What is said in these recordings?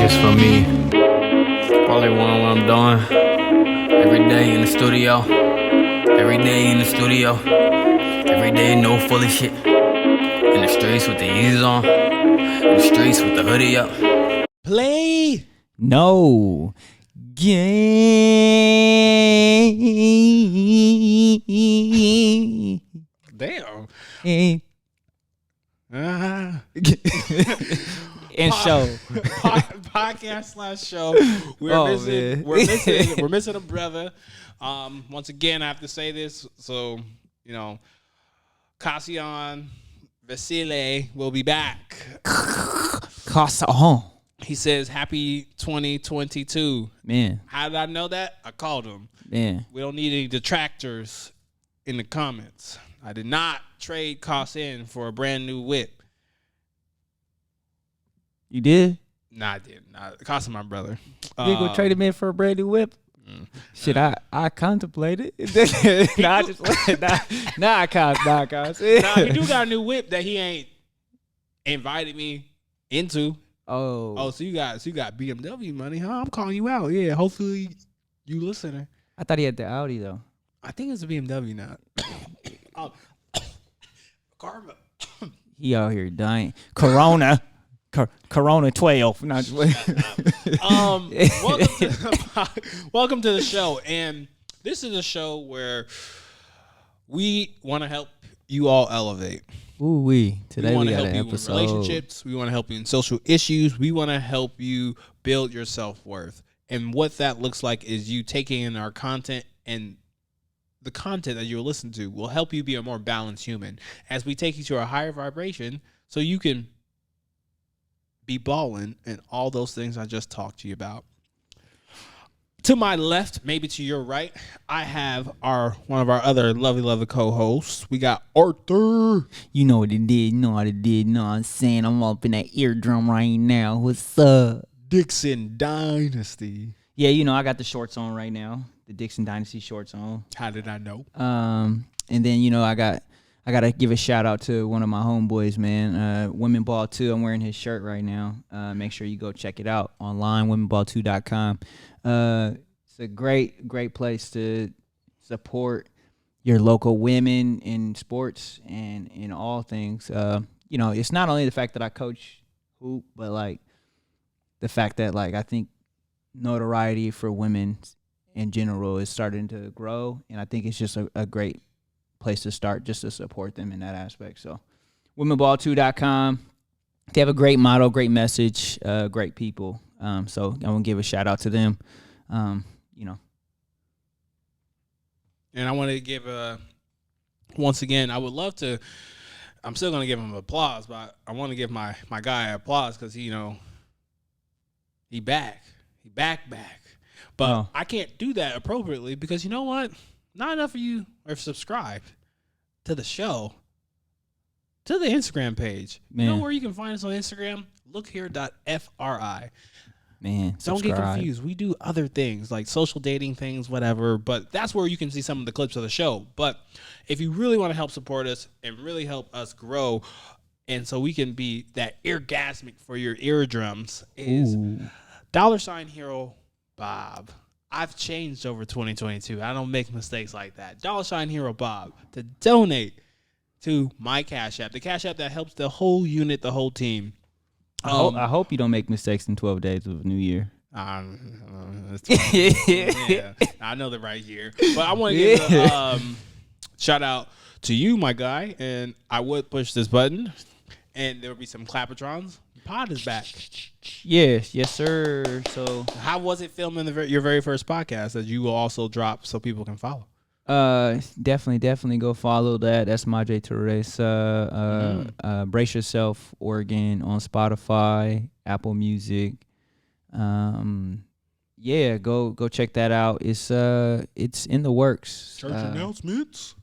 This for me. Probably one what I'm doing. Every day in the studio. Every day in the studio. Every day no fully shit. In the streets with the Yeezys on. In the streets with the hoodie up. Play. No. Game. Damn. And show. Podcast / show. We're missing a brother. Once again, I have to say this. So, Cassian Vasile will be back. Casa. He says, happy 2022. Man. How did I know that? I called him. Man. We don't need any detractors in the comments. I did not trade Cassian for a brand new whip. You did? Nah, I didn't. Cassian, my brother. You ain't gonna trade him in for a brand new whip? Shit, I contemplated. I can't. He do got a new whip that he ain't invited me into. Oh, so you got BMW money, huh? I'm calling you out. Yeah, hopefully you listening. I thought he had the Audi though. I think it's a BMW now. Karma. He out here dying. Corona. Corona 12. Not welcome to the show. And this is a show where we want to help you all elevate. Today we got an episode. We want to help you in relationships. We want to help you in social issues. We want to help you build your self-worth. And what that looks like is you taking in our content, and the content that you'll listen to will help you be a more balanced human as we take you to a higher vibration so you can be balling and all those things I just talked to you about. To my left, maybe to your right, I have one of our other lovely co-hosts. We got Arthur. You know what it did. You know what it did. You know what I'm saying? I'm up in that eardrum right now. What's up? Dixon Dynasty. Yeah, I got the shorts on right now. The Dixon Dynasty shorts on. How did I know? And then, I gotta give a shout out to one of my homeboys, man. Women Ball 2. I'm wearing his shirt right now. Make sure you go check it out online, womenball2.com. It's a great place to support your local women in sports and in all things. It's not only the fact that I coach hoop, but like the fact that like I think notoriety for women in general is starting to grow, and I think it's just a great place to start just to support them in that aspect. So womenball2.com. They have a great motto, great message, great people. So I want to give a shout out to them. And I want to give once again, I would love to, I'm still going to give him applause, but I want to give my guy applause because, he back. He back. But I can't do that appropriately because you know what? Not enough of you are subscribed to the show, to the Instagram page. Man. You know where you can find us on Instagram? Lookhere.fri. Man, don't get confused. We do other things like social dating things, whatever, but that's where you can see some of the clips of the show. But if you really want to help support us and really help us grow, and so we can be that orgasmic for your eardrums, is $Hero Bob. I've changed over 2022. I don't make mistakes like that. $Hero Bob to donate to my Cash App, the Cash App that helps the whole unit, the whole team. I hope you don't make mistakes in 12 days of New Year. Yeah, I know they're right here. But I want to give a shout out to you, my guy. And I would push this button, and there will be some clapatrons. Pod is back. Yes, sir. So how was it filming your very first podcast that you will also drop so people can follow? Definitely go follow that. That's Majay Teresa. Brace Yourself Oregon on Spotify, Apple Music. Go check that out. It's in the works. Church announcements.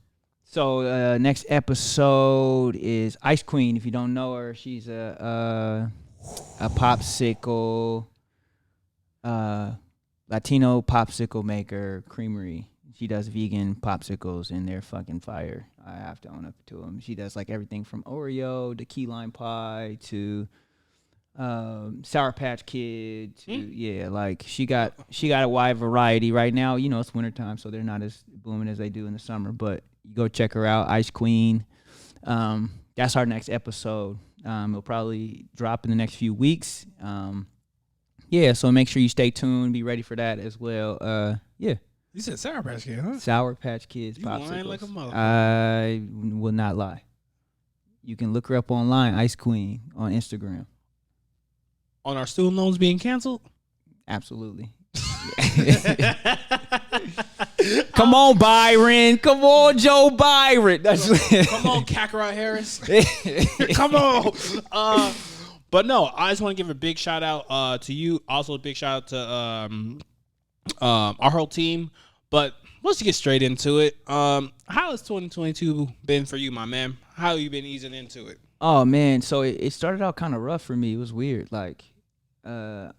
So next episode is Ice Queen. If you don't know her, she's a popsicle, Latino popsicle maker, creamery. She does vegan popsicles, and they're fucking fire. I have to own up to them. She does like everything from Oreo to key lime pie to Sour Patch Kid. Yeah, like she got a wide variety right now. You know, it's wintertime, so they're not as booming as they do in the summer. But you go check her out, Ice Queen. That's our next episode. It'll probably drop in the next few weeks. Yeah, so make sure you stay tuned. Be ready for that as well. Yeah. You said Sour Patch Kid, huh? Sour Patch Kids You popsicles. lying like a motherfucker. I will not lie. You can look her up online, Ice Queen, on Instagram. On our student loans being canceled? Absolutely. Come on, Byron. Come on, Joe Byron. Come on, Kakarot Harris. Come on. But no, I just want to give a big shout out to you. Also, a big shout out to our whole team. But let's get straight into it. How has 2022 been for you, my man? How have you been easing into it? Oh, man. So it started out kind of rough for me. It was weird. Like, the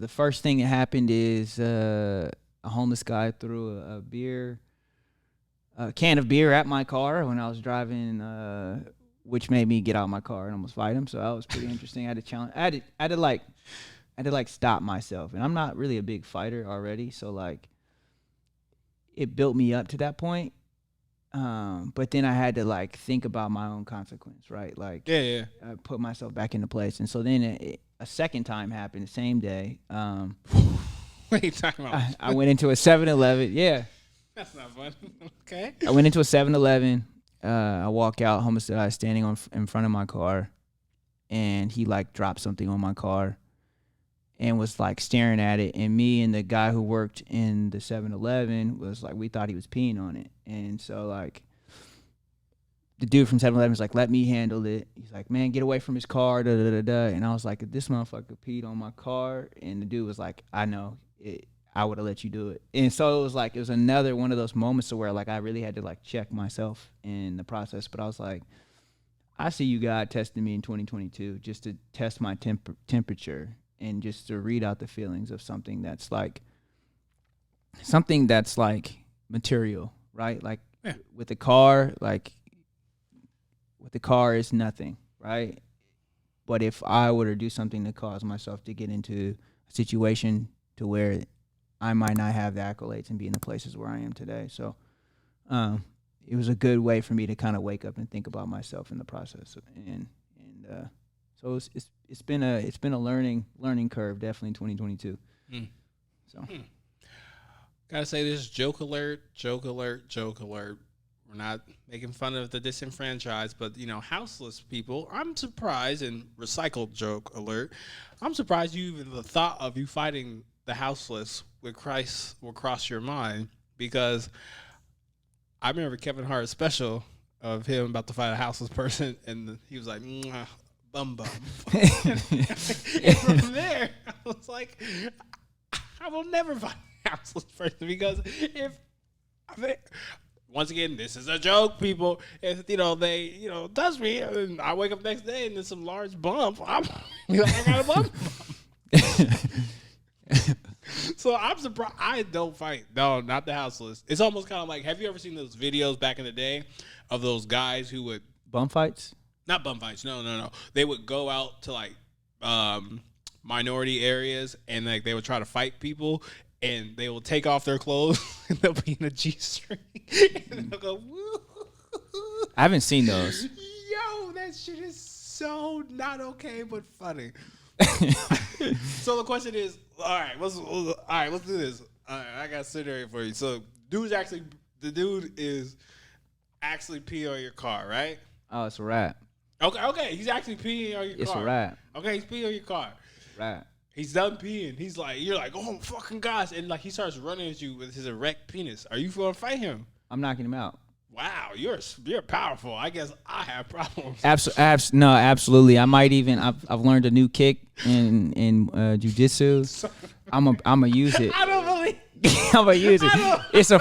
first thing that happened is a homeless guy threw a can of beer at my car when I was driving, which made me get out of my car and almost fight him. So that was pretty interesting. I had to challenge. I had to stop myself, and I'm not really a big fighter already. So like, it built me up to that point. But then I had to like think about my own consequence, right? Like, yeah. I put myself back into place, and so then a second time happened the same day. What are you talking about? I went into a 7-Eleven. Yeah. That's not fun. Okay. I went into a 7-Eleven. I walk out, homeless guy standing in front of my car, and he like dropped something on my car and was like staring at it. And me and the guy who worked in the 7-Eleven was like, we thought he was peeing on it. And so like, the dude from 7-Eleven was like, let me handle it. He's like, man, get away from his car, da da da da. And I was like, if this motherfucker peed on my car, and the dude was like, I know it, I would have let you do it. And so it was another one of those moments where like I really had to like check myself in the process. But I was like, I see you God testing me in 2022 just to test my temperature and just to read out the feelings of something that's like material, right? Like with the car, is nothing, right? But if I were to do something to cause myself to get into a situation to where I might not have the accolades and be in the places where I am today. So it was a good way for me to kind of wake up and think about myself in the process. And so it's been a learning curve, definitely in 2022. So gotta say this, joke alert. We're not making fun of the disenfranchised, but, you know, houseless people, I'm surprised, and recycled joke alert, I'm surprised the thought of you fighting the houseless with Christ will cross your mind, because I remember Kevin Hart's special of him about to fight a houseless person, and he was like, bum. And from there, I was like, I will never fight a houseless person, because once again, this is a joke, people. If they touch me, and I wake up next day and there's some large bump, I got a bump. So I'm surprised. I don't fight. No, not the houseless. It's almost kind of like, have you ever seen those videos back in the day of those guys who would bum fights? Not bum fights. No. They would go out to like minority areas, and like they would try to fight people. And they will take off their clothes, and they'll be in a G-string, and they'll go, woo. I haven't seen those. Yo, that shit is so not okay, but funny. So the question is, all right, let's do this. All right, I got a scenario for you. So the dude is actually peeing on your car, right? Oh, it's a wrap. Okay, he's actually peeing on your car. It's a wrap. Okay, he's peeing on your car. Right. He's done peeing. He's like, you're like, oh fucking gosh, and like he starts running at you with his erect penis. Are you going to fight him? I'm knocking him out. Wow, you're powerful. I guess I have problems. No, absolutely. I might even. I've learned a new kick in jiu-jitsu. I'm a use it. I don't believe. I'm gonna use it. It's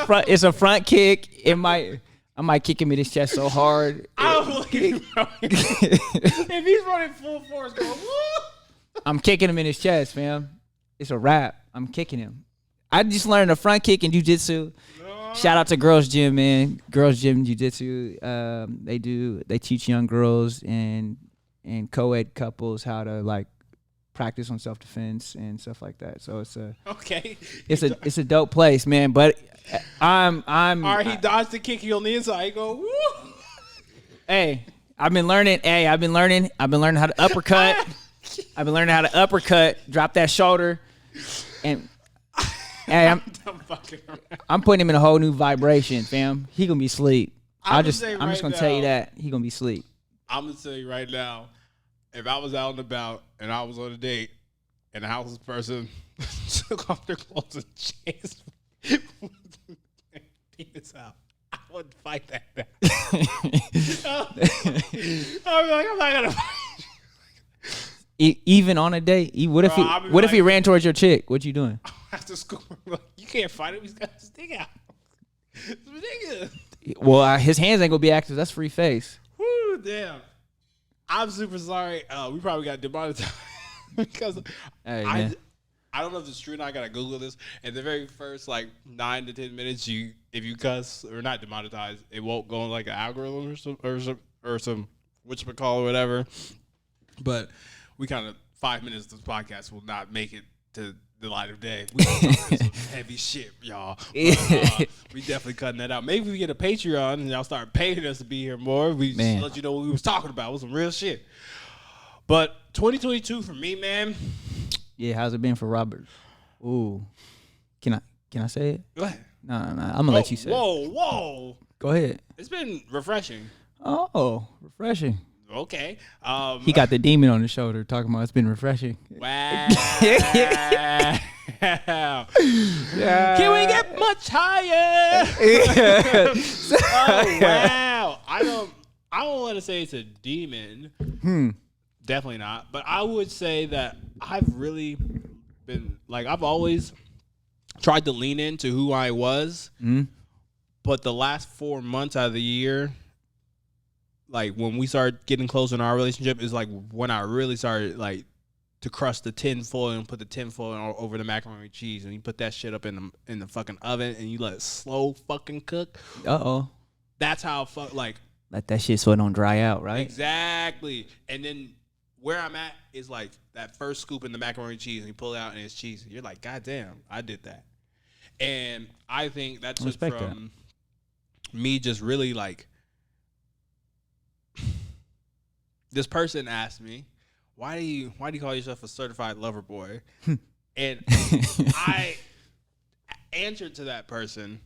a front kick. I might kick him in his chest so hard. I don't believe. If he's running full force, going woo. I'm kicking him in his chest, fam. It's a wrap. I'm kicking him. I just learned a front kick in jiu-jitsu. Shout out to Girls Gym, man. Girls Gym Jiu-Jitsu. They teach young girls and and co-ed couples how to like practice on self-defense and stuff like that. So it's a it's a dope place, man. But I'm all right. He dodged the kick. He on the inside. He go, woo. Hey, I've been learning how to uppercut. I've been learning how to uppercut, drop that shoulder, and hey, I'm putting him in a whole new vibration, fam. He gonna be asleep. I'm just gonna tell you that he gonna be asleep. I'm gonna tell you right now, if I was out and about and I was on a date and a houseless person took off their clothes and chased penis out, I wouldn't fight that now. I'm like, I'm not gonna fight you. Even on a date, what if he ran towards your chick? What you doing? I have to scoop him. You can't fight him. He's got his dick out. It's ridiculous. Well, his hands ain't gonna be active. That's free face. Whoo, damn. I'm super sorry. We probably got demonetized because I don't know if it's true. And I gotta Google this. And the very first 9 to 10 minutes, if you cuss or not demonetized, it won't go in like an algorithm or some whatchamacallit or whatever. But we kind of 5 minutes of this podcast will not make it to the light of day. We talking some heavy shit, y'all. But, we definitely cutting that out. Maybe we get a Patreon and y'all start paying us to be here more. We just let you know what we was talking about. It was some real shit. But 2022 for me, man. Yeah, how's it been for Robert? Ooh, can I say it? Go ahead. No. I'm gonna let you say. Whoa. Go ahead. It's been refreshing. Oh, refreshing. Okay. He got the demon on his shoulder talking about it's been refreshing. Wow. Can we get much higher? Oh, wow. I don't want to say it's a demon. Definitely not. But I would say that I've really been, I've always tried to lean into who I was. But the last 4 months out of the year, when we started getting close in our relationship, is when I really started to crush the tin foil and put the tin foil over the macaroni and cheese, and you put that shit up in the fucking oven and you let it slow fucking cook. That's how let that shit so it don't dry out, right? Exactly. And then where I'm at is that first scoop in the macaroni and cheese, and you pull it out and it's cheesy. You're like, God damn, I did that. And I think that's just from me just really this person asked me, why do you call yourself a certified lover boy? And I answered to that person,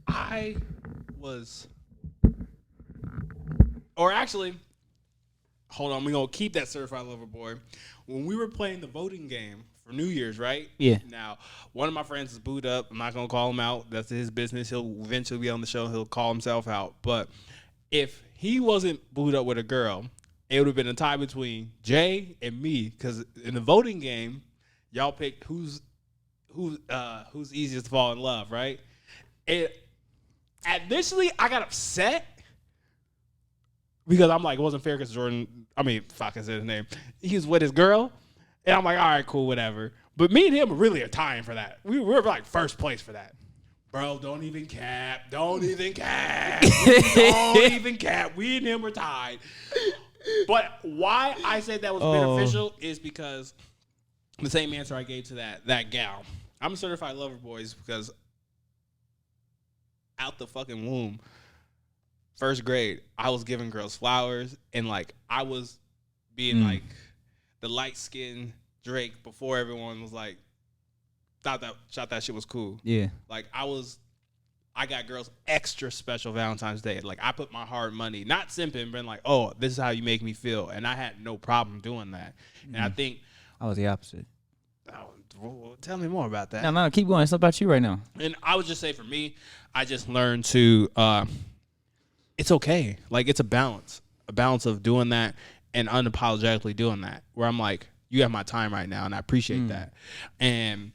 hold on, we're going to keep that certified lover boy. When we were playing the voting game for New Year's, right? Yeah. Now, one of my friends is booed up. I'm not going to call him out. That's his business. He'll eventually be on the show. He'll call himself out. But if he wasn't booed up with a girl, it would have been a tie between Jay and me, because in the voting game, y'all picked who's easiest to fall in love, right? Initially, I got upset because I'm like, it wasn't fair because Jordan, I said his name. He was with his girl, and I'm like, all right, cool, whatever. But me and him really are tying for that. We were first place for that. Bro, don't even cap. Don't even cap. Don't even cap. We and him were tied. But why I said that was beneficial is because the same answer I gave to that gal. I'm a certified lover boy because out the fucking womb, first grade, I was giving girls flowers, and I was being the light-skinned Drake before everyone was thought that shit was cool. Yeah. I got girls extra special Valentine's Day. I put my hard money, not simping, but this is how you make me feel. And I had no problem doing that. And I think I was the opposite. Well, tell me more about that. No, keep going. It's not about you right now. And I would just say for me, I just learned to, it's okay. It's a balance of doing that and unapologetically doing that, where I'm you have my time right now, and I appreciate that. And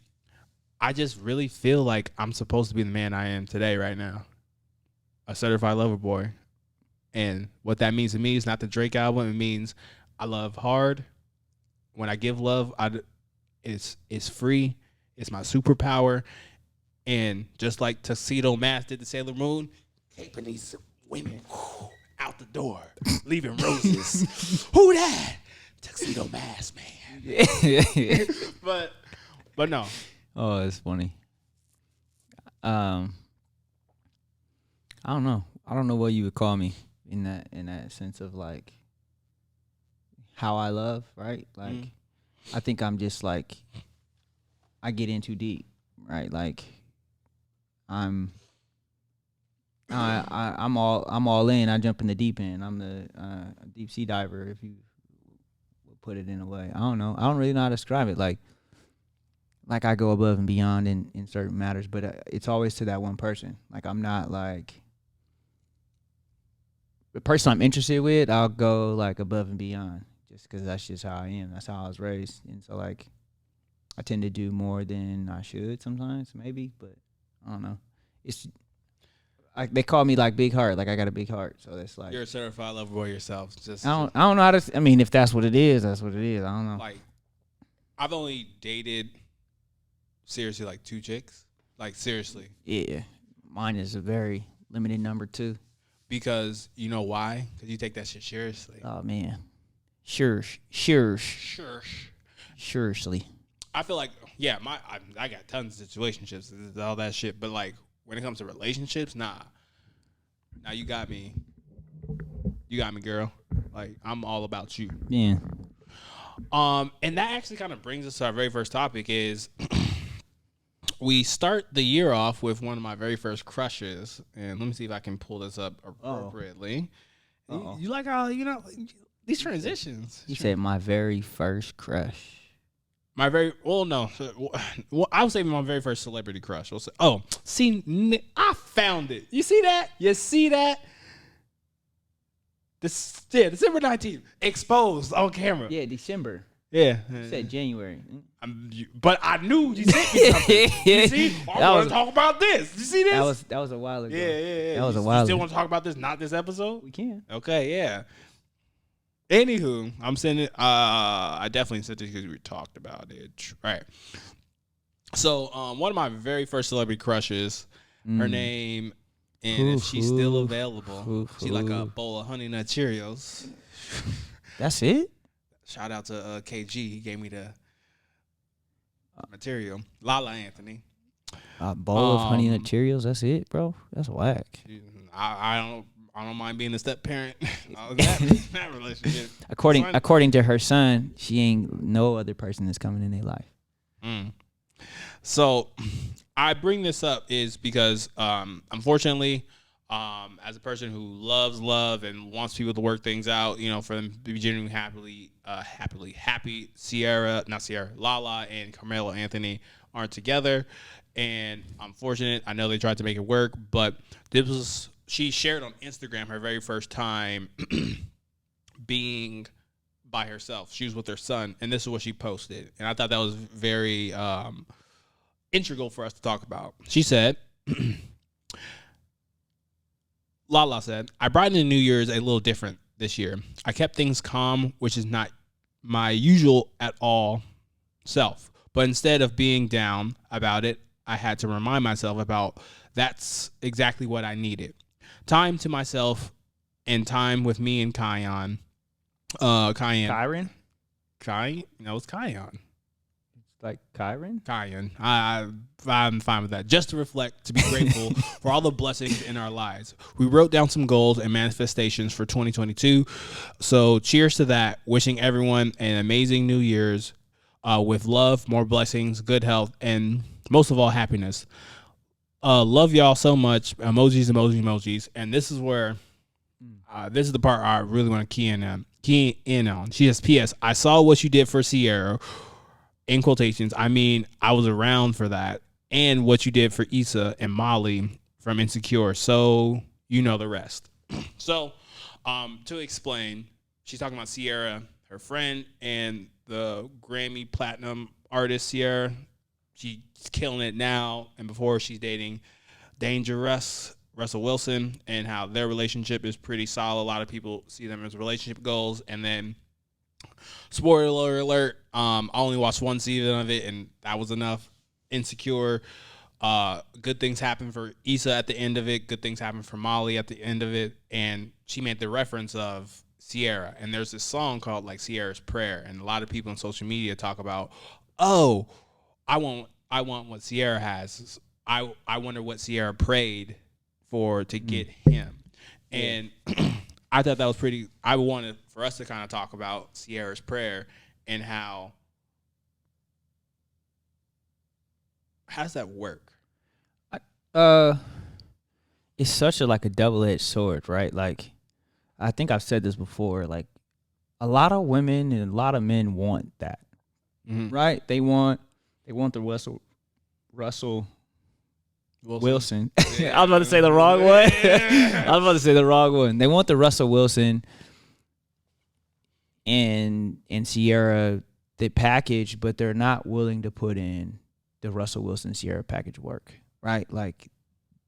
I just really feel like I'm supposed to be the man I am today right now, a certified lover boy. And what that means to me is not the Drake album. It means I love hard. When I give love, it's free. It's my superpower. And just like Tuxedo Mask did to Sailor Moon, taping these women out out the door, leaving roses. Who that? Tuxedo Mask Man. But no. Oh, it's funny. I don't know. I don't know what you would call me in that sense of like how I love, right? Like I think I'm just like I get in too deep, right? Like I'm all in. I jump in the deep end. I'm the deep sea diver, if you would put it in a way. I don't know. I don't really know how to describe it. Like I go above and beyond in certain matters, but it's always to that one person. Like I'm not like the person I'm interested with. I'll go like above and beyond just because that's just how I am. That's how I was raised, and so like I tend to do more than I should sometimes, maybe. But I don't know. It's like they call me like big heart. Like I got a big heart, so that's like you're a certified lover boy yourself. I don't know how to. I mean, if that's what it is, that's what it is. I don't know. Like I've only dated seriously like 2 chicks. Like seriously. Yeah, mine is a very limited number too. Because you know why? Because you take that shit seriously. Oh man, surely. I feel like I got tons of situationships, all that shit. But like when it comes to relationships, nah. Now you got me. You got me, girl. Like I'm all about you. Yeah. And that actually kind of brings us to our very first topic is we start the year off with one of my very first crushes. And let me see if I can pull this up appropriately. You like how, these transitions. You said my very first crush. I would say my very first celebrity crush. I found it. You see that? December 19th, exposed on camera. Yeah, December. Yeah. You said January. But I knew you sent me something. You see? I want to talk about this. You see this? That was a while ago. Yeah. That was a while ago. You still want to talk about this, not this episode? We can. Okay, yeah. Anywho, I'm sending it. I definitely sent it because we talked about it. Right. So, one of my very first celebrity crushes, her name, and if she's still available, she like a bowl of Honey Nut Cheerios. That's it? Shout out to KG. He gave me the material. Lala Anthony. A bowl of Honey Nut Cheerios? That's it, bro? That's whack. I don't mind being a step parent. that relationship. According to her son, she ain't no other person that's coming in their life. So I bring this up is because unfortunately, as a person who loves love and wants people to work things out, for them to be genuinely happy, Lala and Carmelo Anthony aren't together. And I'm fortunate. I know they tried to make it work, but she shared on Instagram her very first time being by herself. She was with her son, and this is what she posted. And I thought that was very integral for us to talk about. She said, Lala said, I brightened the New Year's a little different this year. I kept things calm, which is not my usual at all self. But instead of being down about it, I had to remind myself about that's exactly what I needed. Time to myself and time with me and Kion. Kyron? No, it's Kion. Like Kyron? Kion. I'm fine with that. Just to reflect, to be grateful for all the blessings in our lives. We wrote down some goals and manifestations for 2022. So cheers to that. Wishing everyone an amazing New Year's with love, more blessings, good health, and most of all, happiness. Love y'all so much. Emojis. And this is where, this is the part I really want to key in on. She says, P.S. I saw what you did for Sierra. In quotations, I mean, I was around for that. And what you did for Issa and Molly from Insecure. So, you know the rest. So, to explain, she's talking about Sierra, her friend, and the Grammy Platinum artist Sierra. She's killing it now. And before, she's dating Dangerous Russell Wilson, and how their relationship is pretty solid. A lot of people see them as relationship goals. And then, spoiler alert, I only watched one season of it, and that was enough. Insecure. Good things happen for Issa at the end of it. Good things happen for Molly at the end of it. And she made the reference of Sierra. And there's this song called like Sierra's Prayer. And a lot of people on social media talk about, oh, I want what Sierra has. I wonder what Sierra prayed for to get him. And I thought that was pretty. I wanted for us to kind of talk about Sierra's prayer and how does that work? It's such a like a double-edged sword, right? Like, I think I've said this before. Like, a lot of women and a lot of men want that, right? They want the Russell Wilson. Yeah. I was about to say the wrong one. I was about to say the wrong one. They want the Russell Wilson and Sierra the package, but they're not willing to put in the Russell Wilson Sierra package work, right? Like,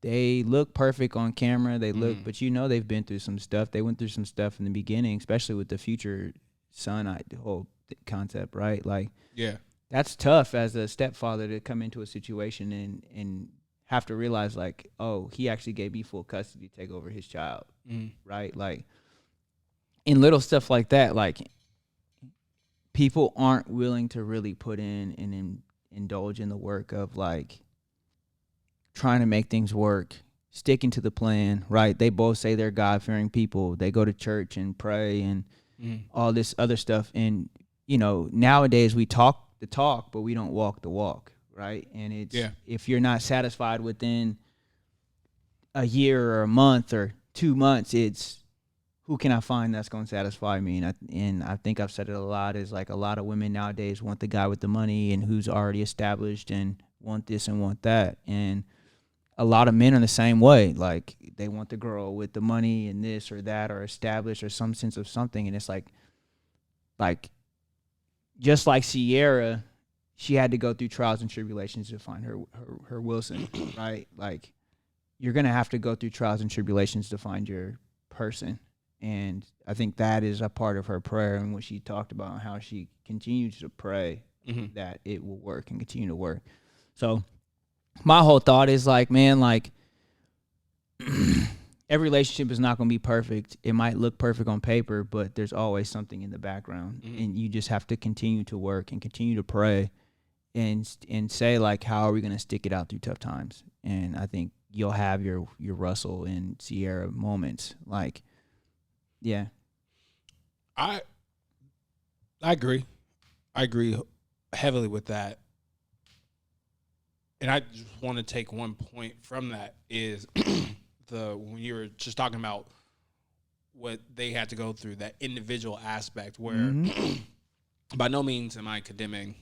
they look perfect on camera. They look, but they've been through some stuff. They went through some stuff in the beginning, especially with the future son, the whole concept, right? Like, yeah, that's tough as a stepfather to come into a situation and have to realize, like, oh, he actually gave me full custody to take over his child, right? Like, in little stuff like that, like, people aren't willing to really put in and indulge in the work of, like, trying to make things work, sticking to the plan, right? They both say they're God-fearing people. They go to church and pray and all this other stuff. And, nowadays we talk the talk, but we don't walk the walk, right? And it's if you're not satisfied within a year or a month or 2 months, it's who can I find that's going to satisfy me? And I think I've said it a lot, is like a lot of women nowadays want the guy with the money and who's already established and want this and want that. And a lot of men are the same way. Like, they want the girl with the money and this or that or established or some sense of something. And it's like just like Sierra, she had to go through trials and tribulations to find her Wilson, right? Like, you're going to have to go through trials and tribulations to find your person. And I think that is a part of her prayer and what she talked about, how she continues to pray that it will work and continue to work. So my whole thought is, like, man, like, every relationship is not going to be perfect. It might look perfect on paper, but there's always something in the background. And you just have to continue to work and continue to pray and say, like, how are we going to stick it out through tough times? And I think you'll have your Russell and Sierra moments. Like, yeah. I agree. I agree heavily with that. And I just want to take one point from that is when you were just talking about what they had to go through, that individual aspect where by no means am I condemning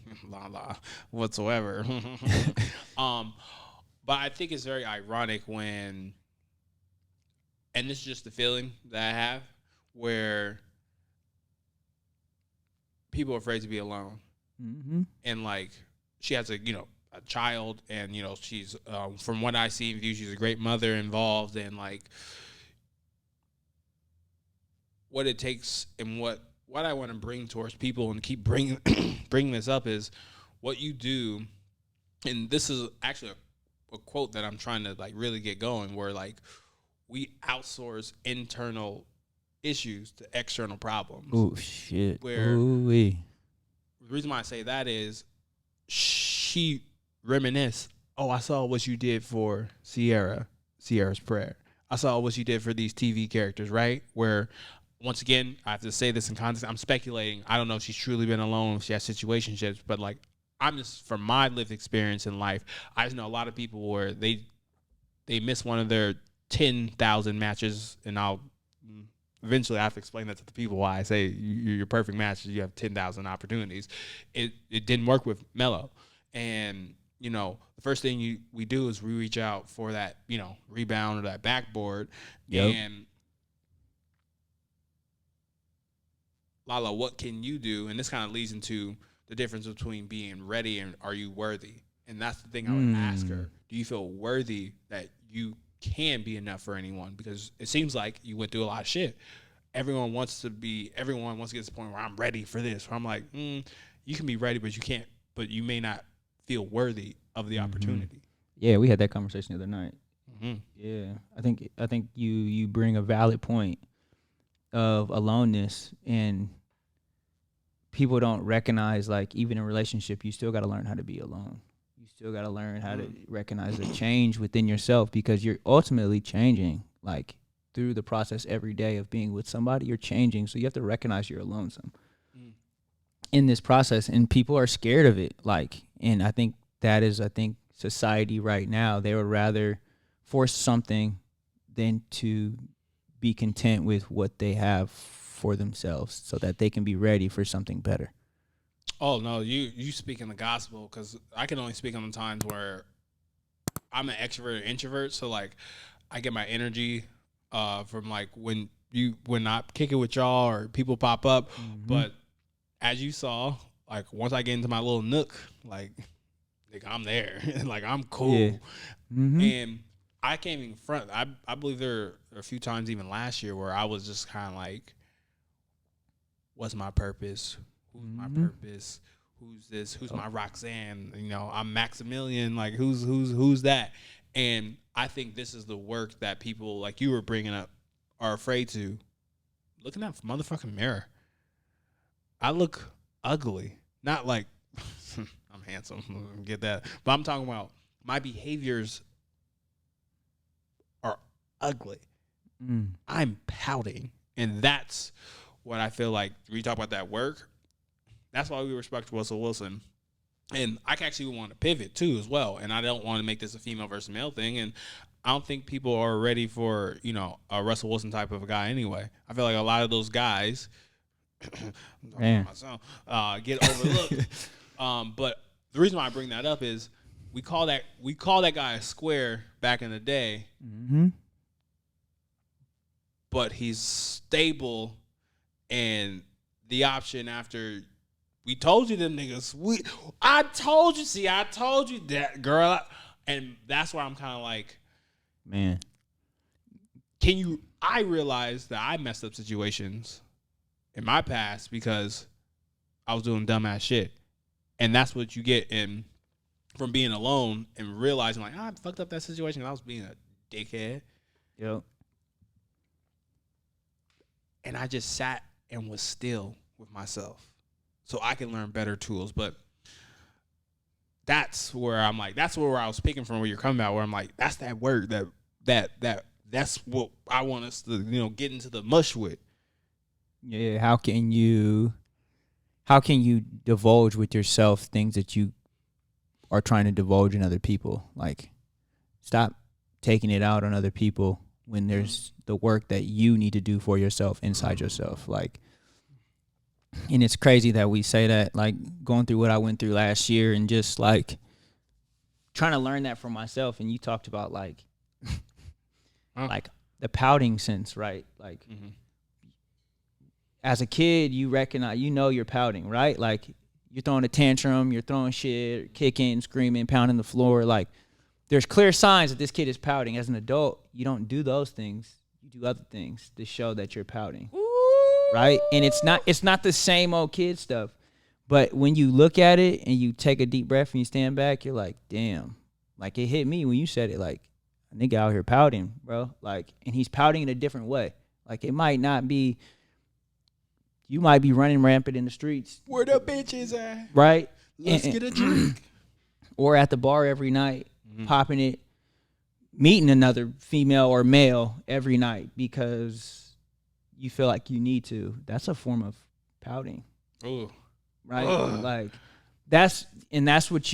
whatsoever. But I think it's very ironic when, and this is just the feeling that I have, where people are afraid to be alone. And, like, she has a child, and she's from what I see and view, she's a great mother involved, and, like, what it takes and what I want to bring towards people and keep bringing this up is what you do. And this is actually a quote that I'm trying to, like, really get going, where, like, we outsource internal issues to external problems. Oh shit. Where Ooh-wee. The reason why I say that is she reminisce. Oh, I saw what you did for Sierra's Prayer. I saw what you did for these TV characters, right? Where, once again, I have to say this in context. I'm speculating. I don't know if she's truly been alone, if she has situationships, but, like, I'm just, from my lived experience in life, I just know a lot of people where they miss one of their 10,000 matches, and eventually I have to explain that to the people why I say your perfect match is you have 10,000 opportunities. It didn't work with Mello. And, the first thing we do is we reach out for that, rebound or that backboard. Yep. And Lala, what can you do? And this kind of leads into the difference between being ready and are you worthy? And that's the thing I would ask her. Do you feel worthy that you can be enough for anyone? Because it seems like you went through a lot of shit. Everyone wants to get to the point where I'm ready for this. Where I'm like, you can be ready, but you can't. But you may not feel worthy of the opportunity. Yeah, we had that conversation the other night. Mm-hmm. Yeah, I think you bring a valid point of aloneness, and people don't recognize, like, even in a relationship, you still got to learn how to be alone. You still got to learn how to recognize the change within yourself, because you're ultimately changing, like, through the process every day of being with somebody. You're changing, so you have to recognize you're alone in this process, and people are scared of it. Like, and I think that is, society right now, they would rather force something than to be content with what they have for themselves, so that they can be ready for something better. Oh no, you speak in the gospel, because I can only speak on the times where I'm an extrovert or introvert. So like, I get my energy from like when I kick it with y'all or people pop up. But as you saw, like once I get into my little nook, like, nigga, I'm there. Like, I'm cool. Yeah. And I can't even front. I believe there are a few times even last year where I was just kind of like, what's my purpose? Who's my purpose? Who's this? Who's my Roxanne? You know, I'm Maximilian. Like, who's that? And I think this is the work that people like you were bringing up are afraid to. Look in that motherfucking mirror. I look ugly. Not like I'm handsome. Get that. But I'm talking about my behaviors are ugly. I'm pouting. And that's what I feel like we talk about that work. That's why we respect Russell Wilson. And I actually want to pivot too as well. And I don't want to make this a female versus male thing. And I don't think people are ready for, you know, a Russell Wilson type of a guy anyway. I feel like a lot of those guys get overlooked. But the reason why I bring that up is we call that guy a square back in the day. But he's stable, and the option after we told you them niggas. I told you that, girl. And that's why I'm kind of like, Man, I realized that I messed up situations in my past because I was doing dumbass shit. And that's what you get from being alone and realizing, like, I fucked up that situation. I was being a dickhead. Yep. And I just sat and was still with myself so I can learn better tools. But that's where I'm like, that's where I was picking from, where you're coming out, where I'm like, that's that word that's what I want us to, you know, get into the mush with. Yeah. How can you divulge with yourself things that you are trying to divulge in other people? Like, stop taking it out on other people when there's the work that you need to do for yourself inside yourself. Like, and it's crazy that we say that, like, going through what I went through last year and just like trying to learn that for myself. And you talked about like like the pouting sense, right? Like, as a kid, you recognize, you know, you're pouting, right? Like, you're throwing a tantrum, you're throwing shit, kicking, screaming, pounding the floor. Like, there's clear signs that this kid is pouting. As an adult, you don't do those things. You do other things to show that you're pouting. Right? And it's not the same old kid stuff. But when you look at it and you take a deep breath and you stand back, you're like, damn. Like, it hit me when you said it. Like, a nigga out here pouting, bro. Like, and he's pouting in a different way. Like, it might not be, you might be running rampant in the streets. Where the bitches at? Right? Let's get a drink. Or at the bar every night, popping it, meeting another female or male every night because you feel like you need to. That's a form of pouting. Ooh. Right? Like, that's what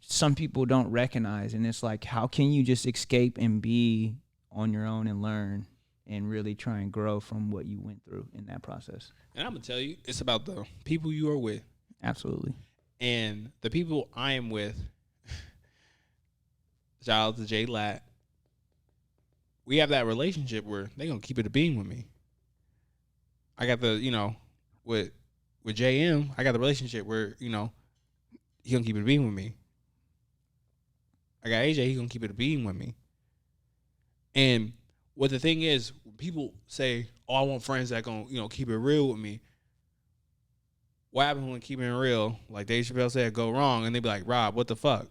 some people don't recognize. And it's like, how can you just escape and be on your own and learn and really try and grow from what you went through in that process? And I'm going to tell you, it's about the people you are with. Absolutely. And the people I am with, shout out to Jay Latt, we have that relationship where they going to keep it a beam with me. I got the, you know, with JM, I got the relationship where, you know, he going to keep it a beam with me. I got AJ, he going to keep it a beam with me. And what the thing is, people say, oh, I want friends that going to, you know, keep it real with me. what happened when keeping it real, like Dave Chappelle said, go wrong, and they be like, Rob, what the fuck?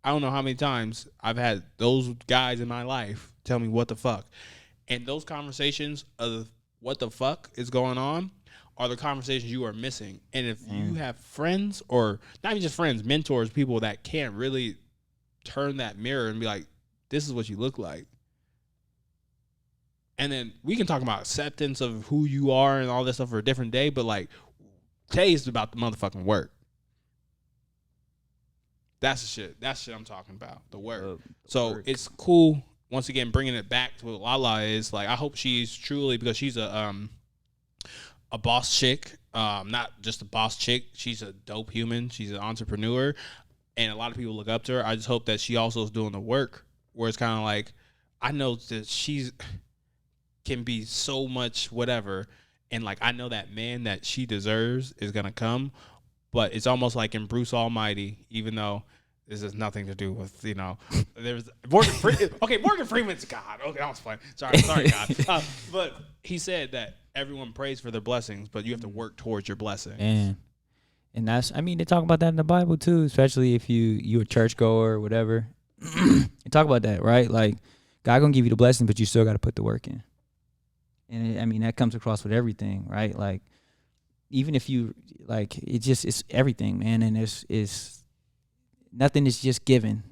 I don't know how many times I've had those guys in my life tell me what the fuck. And those conversations of what the fuck is going on are the conversations you are missing. And if you have friends, or not even just friends, mentors, people that can't really turn that mirror and be like, this is what you look like. And then we can talk about acceptance of who you are and all this stuff for a different day, but like, today is about the motherfucking work. That's the shit. That's shit I'm talking about. The work. It's cool. Once again, bringing it back to what Lala is. Like, I hope she's truly, because she's a boss chick. Not just a boss chick. She's a dope human. She's an entrepreneur, and a lot of people look up to her. I just hope that she also is doing the work, where it's kind of like, I know that she's can be so much whatever, and like, I know that man that she deserves is gonna come. But it's almost like in Bruce Almighty, even though this has nothing to do with, there's Morgan Freeman's God. Okay, that was fun. Sorry, God. But he said that everyone prays for their blessings, but you have to work towards your blessing. And that's, I mean, they talk about that in the Bible too, especially if you a churchgoer or whatever. They talk about that, right? Like, God gonna give you the blessing, but you still got to put the work in. And I mean, that comes across with everything, right? Like, even if you like, it's everything, man. And it's nothing is just given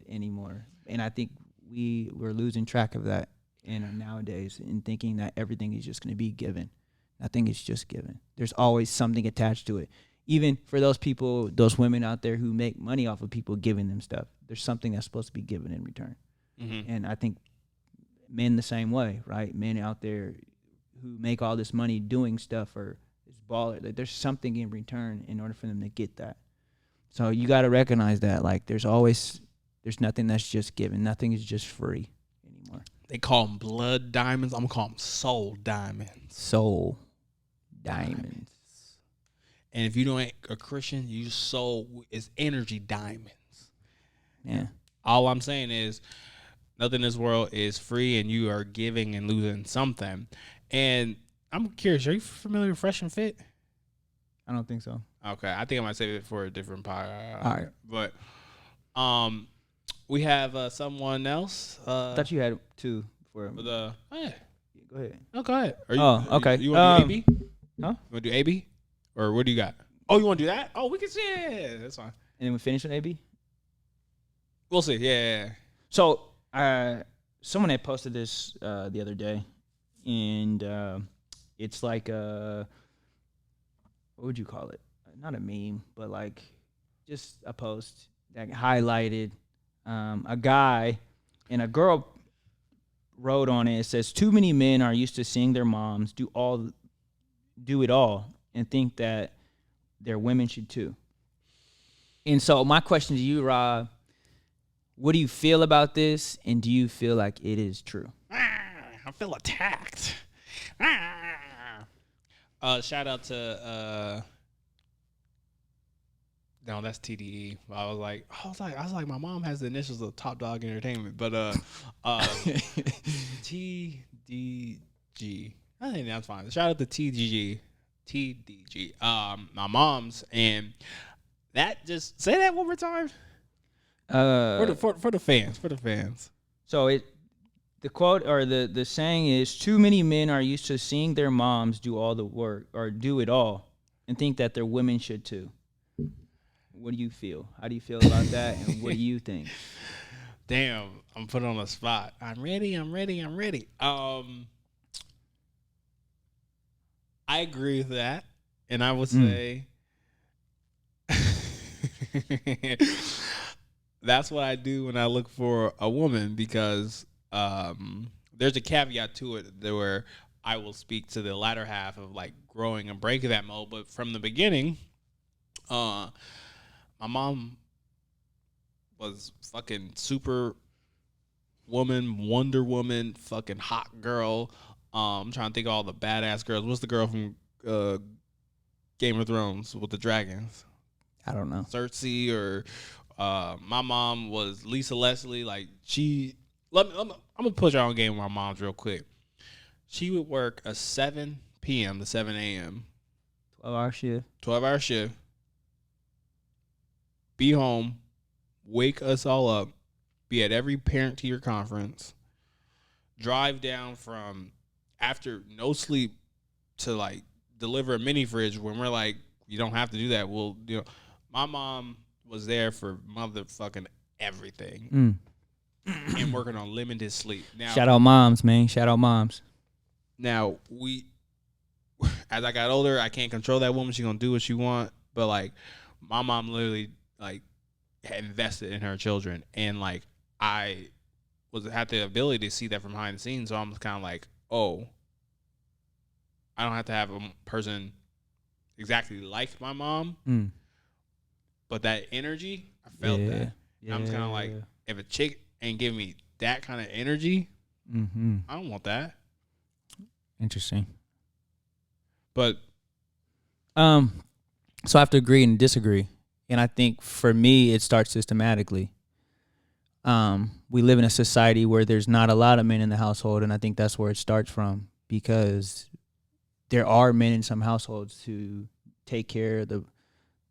anymore. And I think we're losing track of that nowadays, in thinking that everything is just going to be given. Nothing is just given. There's always something attached to it. Even for those people, those women out there who make money off of people giving them stuff, there's something that's supposed to be given in return. Mm-hmm. And I think men the same way, right? Men out there who make all this money doing stuff, or is baller, like, there's something in return in order for them to get that. So you got to recognize that, like, there's nothing that's just given. Nothing is just free anymore. They call them blood diamonds. I'm gonna call them soul diamonds. Soul diamonds. And if you don't ain't a Christian, your soul is energy diamonds. Yeah. All I'm saying is, nothing in this world is free, and you are giving and losing something. And I'm curious, are you familiar with Fresh and Fit? I don't think so. Okay, I think I might save it for a different part. All right. But we have someone else. I thought you had two for the. Hey. Go ahead. Oh, go ahead. Okay. You want to do AB? Huh? You want to do AB? Or what do you got? Oh, you want to do that? Oh, we can see it. That's fine. And then we finish with AB? We'll see. Yeah. So, someone had posted this the other day, and it's like what would you call it? Not a meme, but like just a post that highlighted a guy, and a girl wrote on it. It says, "Too many men are used to seeing their moms do it all, and think that their women should too." And so my question to you, Rob, what do you feel about this, and do you feel like it is true? I feel attacked. Shout out to no, that's TDE. I was like, my mom has the initials of Top Dog Entertainment, but TDG. I think that's fine. Shout out to TDG. My mom's, and that, just say that one more time. For the fans. So the quote, or the saying is, too many men are used to seeing their moms do all the work, or do it all, and think that their women should too. What do you feel? How do you feel about that, and what do you think? Damn, I'm put on the spot. I'm ready. I agree with that, and I would say that's what I do when I look for a woman, because there's a caveat to it where I will speak to the latter half of like growing and breaking that mold. But from the beginning, my mom was fucking super woman, Wonder Woman, fucking hot girl. I'm trying to think of all the badass girls. What's the girl from Game of Thrones with the dragons? I don't know. Cersei, or my mom was Lisa Leslie. Like, I'm gonna put y'all on game with my mom's real quick. She would work a 7 p.m. to 7 a.m. 12-hour shift. 12-hour shift. Be home. Wake us all up. Be at every parent-teacher conference. Drive down from after no sleep to like deliver a mini fridge when we're like, you don't have to do that. Well, my mom was there for motherfucking everything and working on limited sleep. Now, shout out moms, man. Shout out moms. Now as I got older, I can't control that woman. She's gonna do what she want. But like, my mom literally like had invested in her children, and like I had the ability to see that from behind the scenes. So I'm kind of like, oh, I don't have to have a person exactly like my mom, but that energy, I felt that. Yeah. I'm kind of like, if a chick ain't giving me that kind of energy, I don't want that. Interesting. But so I have to agree and disagree, and I think for me it starts systematically. We live in a society where there's not a lot of men in the household, and I think that's where it starts from, because there are men in some households who take care of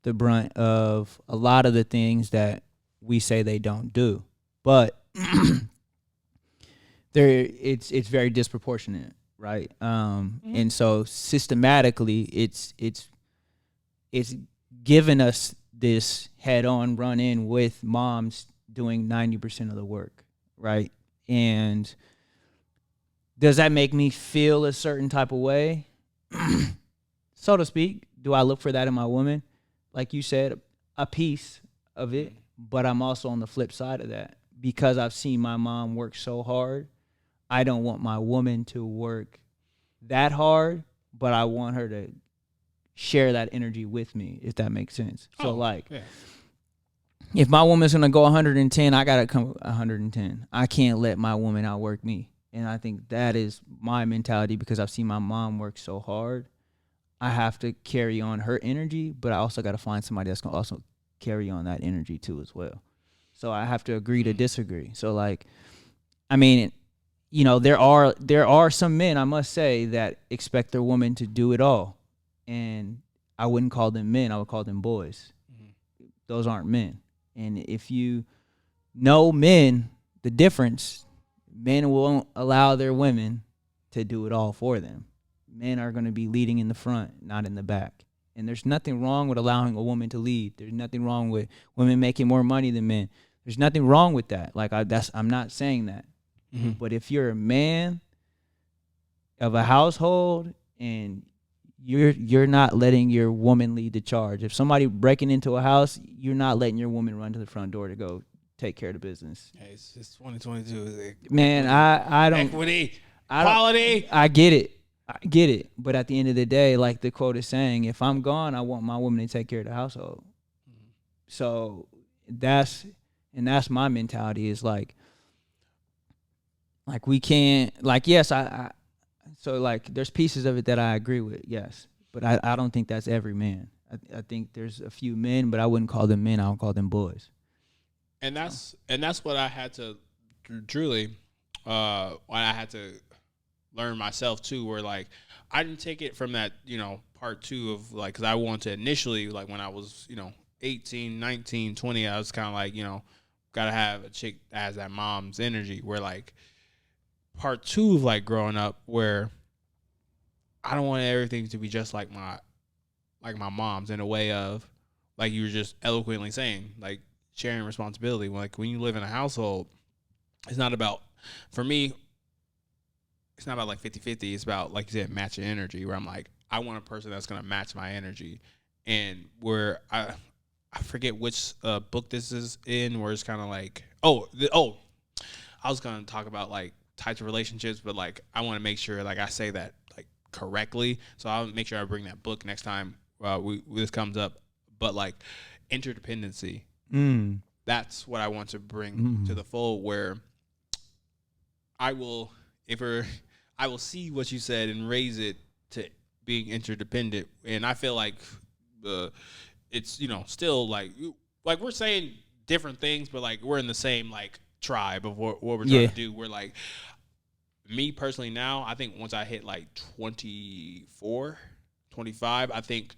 the brunt of a lot of the things that we say they don't do. But it's very disproportionate, right? And so systematically it's given us this head-on run-in with moms doing 90% of the work, right? And does that make me feel a certain type of way? So to speak. Do I look for that in my woman? Like you said, a piece of it, but I'm also on the flip side of that. Because I've seen my mom work so hard, I don't want my woman to work that hard, but I want her to share that energy with me, if that makes sense. So if my woman's going to go 110, I got to come 110. I can't let my woman outwork me. And I think that is my mentality, because I've seen my mom work so hard. I have to carry on her energy, but I also got to find somebody that's going to also carry on that energy too as well. So I have to agree to disagree. So like, I mean, there are some men, I must say, that expect their woman to do it all. And I wouldn't call them men. I would call them boys. Those aren't men. And if you know men, the difference, men won't allow their women to do it all for them. Men are going to be leading in the front, not in the back. And there's nothing wrong with allowing a woman to lead. There's nothing wrong with women making more money than men. There's nothing wrong with that. Like I'm not saying that. But if you're a man of a household and you're not letting your woman lead the charge. If somebody breaking into a house, you're not letting your woman run to the front door to go take care of the business. Hey, it's 2022. Man, I don't equity, quality. I get it. But at the end of the day, like the quote is saying, if I'm gone, I want my woman to take care of the household. So that's my mentality, is like we can't, like, yes, so like there's pieces of it that I agree with, yes. But I don't think that's every man. I think there's a few men, but I wouldn't call them men, I would call them boys. And that's what I had to truly what I had to learn myself too, where like I didn't take it from that, part two of like, because I wanted to initially, like when I was 18, 19, 20, I was kind of like, gotta have a chick that has that mom's energy, where like part two of like growing up, where I don't want everything to be just like my mom's, in a way of, like you were just eloquently saying, like sharing responsibility. Like when you live in a household, it's not about, for me, it's not about like 50-50. It's about, like you said, matching energy, where I'm like, I want a person that's going to match my energy. And where I forget which book this is in, where it's kind of like, I was going to talk about like types of relationships, but like I want to make sure like I say that like correctly. So I'll make sure I bring that book next time this comes up. But like interdependency, that's what I want to bring to the fold, where I will see what you said and raise it to being interdependent. And I feel like it's still like we're saying different things, but like we're in the same like tribe of what we're trying to do. We're like, me personally now, I think once I hit like 24, 25, I think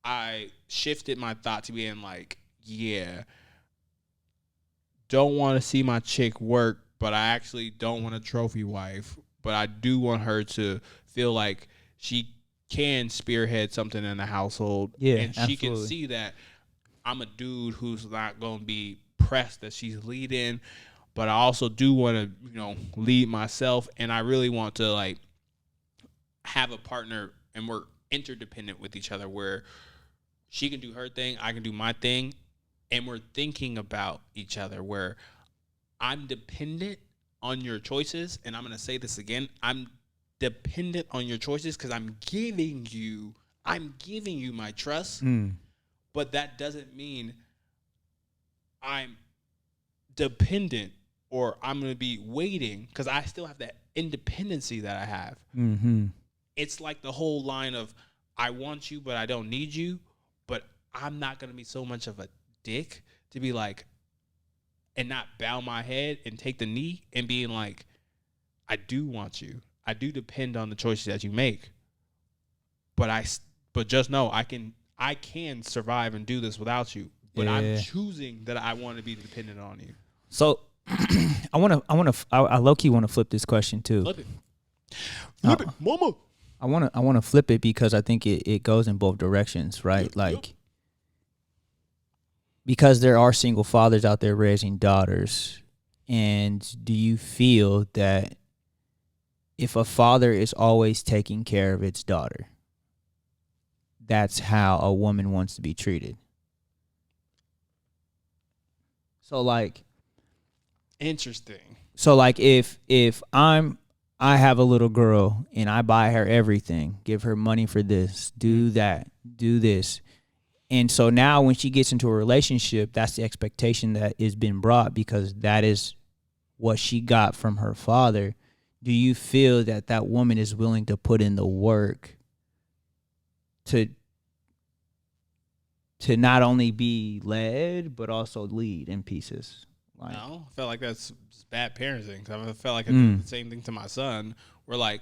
I shifted my thought to being like, yeah, don't want to see my chick work, but I actually don't want a trophy wife. But I do want her to feel like she can spearhead something in the household. Yeah, and she absolutely. can see that I'm a dude who's not going to be pressed that she's leading. But I also do want to, lead myself. And I really want to, like, have a partner and we're interdependent with each other where she can do her thing, I can do my thing. And we're thinking about each other where I'm dependent on your choices. And I'm going to say this again. I'm dependent on your choices because I'm giving you my trust. But that doesn't mean I'm dependent or I'm going to be waiting because I still have that independency that I have. Mm-hmm. It's like the whole line of I want you, but I don't need you. But I'm not going to be so much of a dick to be like, and not bow my head and take the knee and being like, I do want you. I do depend on the choices that you make. But just know I can survive and do this without you. But I'm choosing that I want to be dependent on you. So I low key want to flip this question too. Flip it, mama. I want to flip it because I think it goes in both directions, right? Like, because there are single fathers out there raising daughters, and do you feel that if a father is always taking care of its daughter, that's how a woman wants to be treated? So like, interesting. So like if I have a little girl and I buy her everything, give her money for this, do that, do this. And so now when she gets into a relationship, that's the expectation that has been brought because that is what she got from her father. Do you feel that that woman is willing to put in the work to not only be led, but also lead in pieces? Like, No, I felt like that's just bad parenting. I felt like I did the same thing to my son. Where like,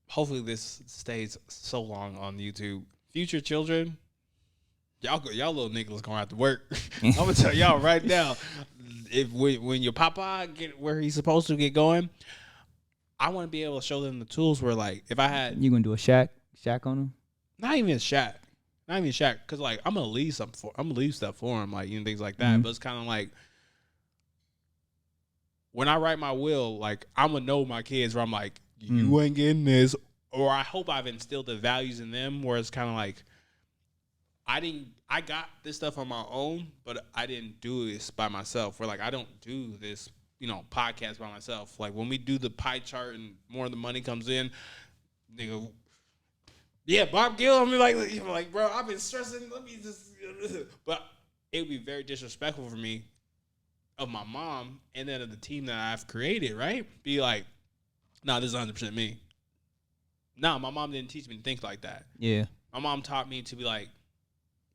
hopefully this stays so long on YouTube. Future children, y'all little niggas gonna have to work. I'm gonna tell y'all right now. When your papa get where he's supposed to get going, I want to be able to show them the tools. Where like, if I had, you gonna do a shack on them? not even shack, because like I'm gonna leave stuff for him, like things like that. But it's kind of like when I write my will, like I'm gonna know my kids where I'm like, you ain't getting this, or I hope I've instilled the values in them where it's kind of like I got this stuff on my own, but I didn't do this by myself. Where like I don't do this, podcast by myself. Like when we do the pie chart and more of the money comes in, nigga. Yeah, Bob Gill. I'm like, bro, I've been stressing. Let me just. But it would be very disrespectful for me, of my mom, and then of the team that I've created. Right? Be like, nah, this is 100% me. Nah, my mom didn't teach me to think like that. Yeah. My mom taught me to be like,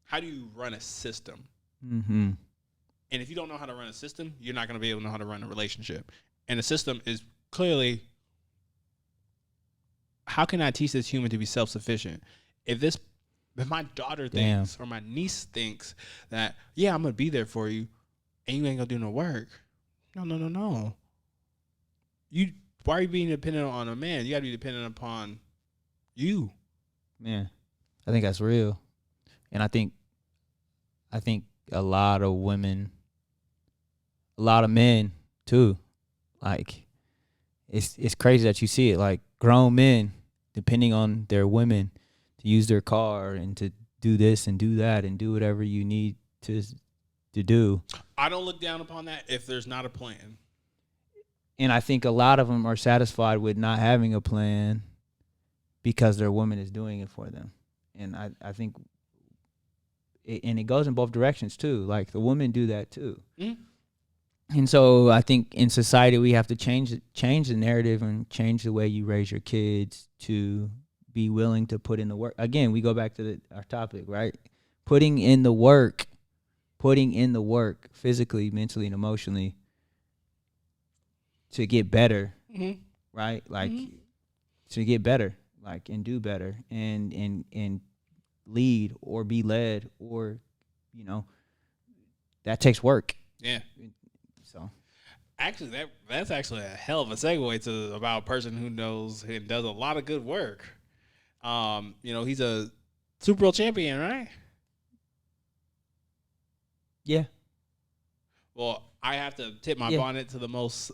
how do you run a system? Mm-hmm. And if you don't know how to run a system, you're not going to be able to know how to run a relationship. And a system is clearly, how can I teach this human to be self-sufficient? If my daughter thinks or my niece thinks that, yeah, I'm going to be there for you and you ain't going to do no work. No. Why are you being dependent on a man? You got to be dependent upon you. Man, I think that's real. And I think a lot of women, a lot of men too, like it's crazy that you see it. Like grown men depending on their women to use their car and to do this and do that and do whatever you need to do. I don't look down upon that if there's not a plan. And I think a lot of them are satisfied with not having a plan because their woman is doing it for them. And I think and it goes in both directions too. Like the women do that too. And so I think in society we have to change the narrative and change the way you raise your kids to be willing to put in the work. Again, we go back to our topic, right? Putting in the work physically, mentally, and emotionally to get better, right? Like to get better. like and do better and lead or be led or that takes work. Yeah. So Actually, that's actually a hell of a segue to about a person who knows and does a lot of good work. He's a Super Bowl champion, right? yeah. Well, I have to tip my Yeah. bonnet to the most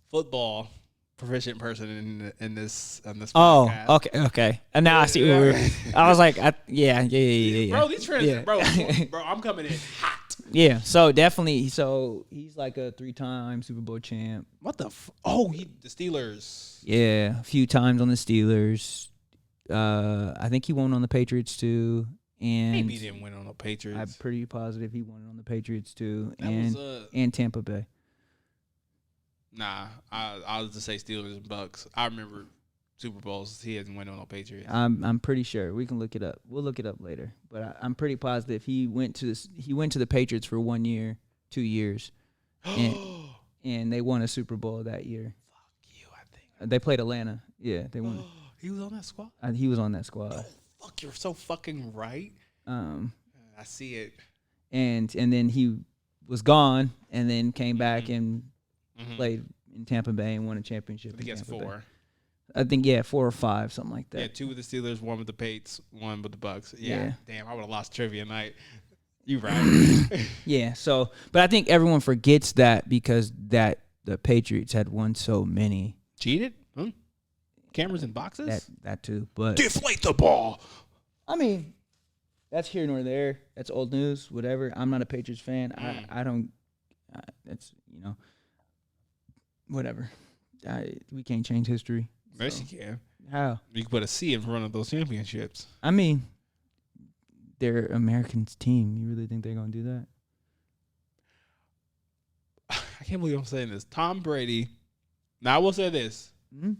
football proficient person in this Oh, podcast. okay. And now I see where I was like, yeah. Bro, these trends, Yeah. bro, I'm coming in hot. Yeah, so definitely. So he's like a 3-time Super Bowl champ. What the? The Steelers. Yeah, a few times on the Steelers. I think he won on the Patriots too. And Maybe he didn't win on the Patriots. I'm pretty positive he won on the Patriots too, That and was, and Tampa Bay. Nah, I'll just say Steelers and Bucks. I remember Super Bowls. He hasn't won on the Patriots. I'm pretty sure we can look it up. We'll look it up later, but I'm pretty positive he went to the Patriots for 1 year, 2 years, and they won a Super Bowl that year. Fuck you, I think. They played Atlanta. Yeah, they won. He was on that squad? He was on that squad. Oh, fuck, you're so fucking right. I see it. And then he was gone, and then came back and played in Tampa Bay and won a championship. I think he has 4. I think 4 or 5, something like that. Yeah, 2 with the Steelers, 1 with the Patriots, 1 with the Bucks. Yeah. Damn, I would have lost trivia night. You right. Yeah. So, but I think everyone forgets that because the Patriots had won so many. Cheated? Cameras in boxes? That too. But deflate the ball. I mean, that's here nor there. That's old news. Whatever. I'm not a Patriots fan. I don't. That's whatever. We can't change history. Yes, you can. How? You can put a C in front of those championships. I mean, they're Americans' team. You really think they're gonna do that? I can't believe I'm saying this. Tom Brady. Now I will say this. Mm-hmm.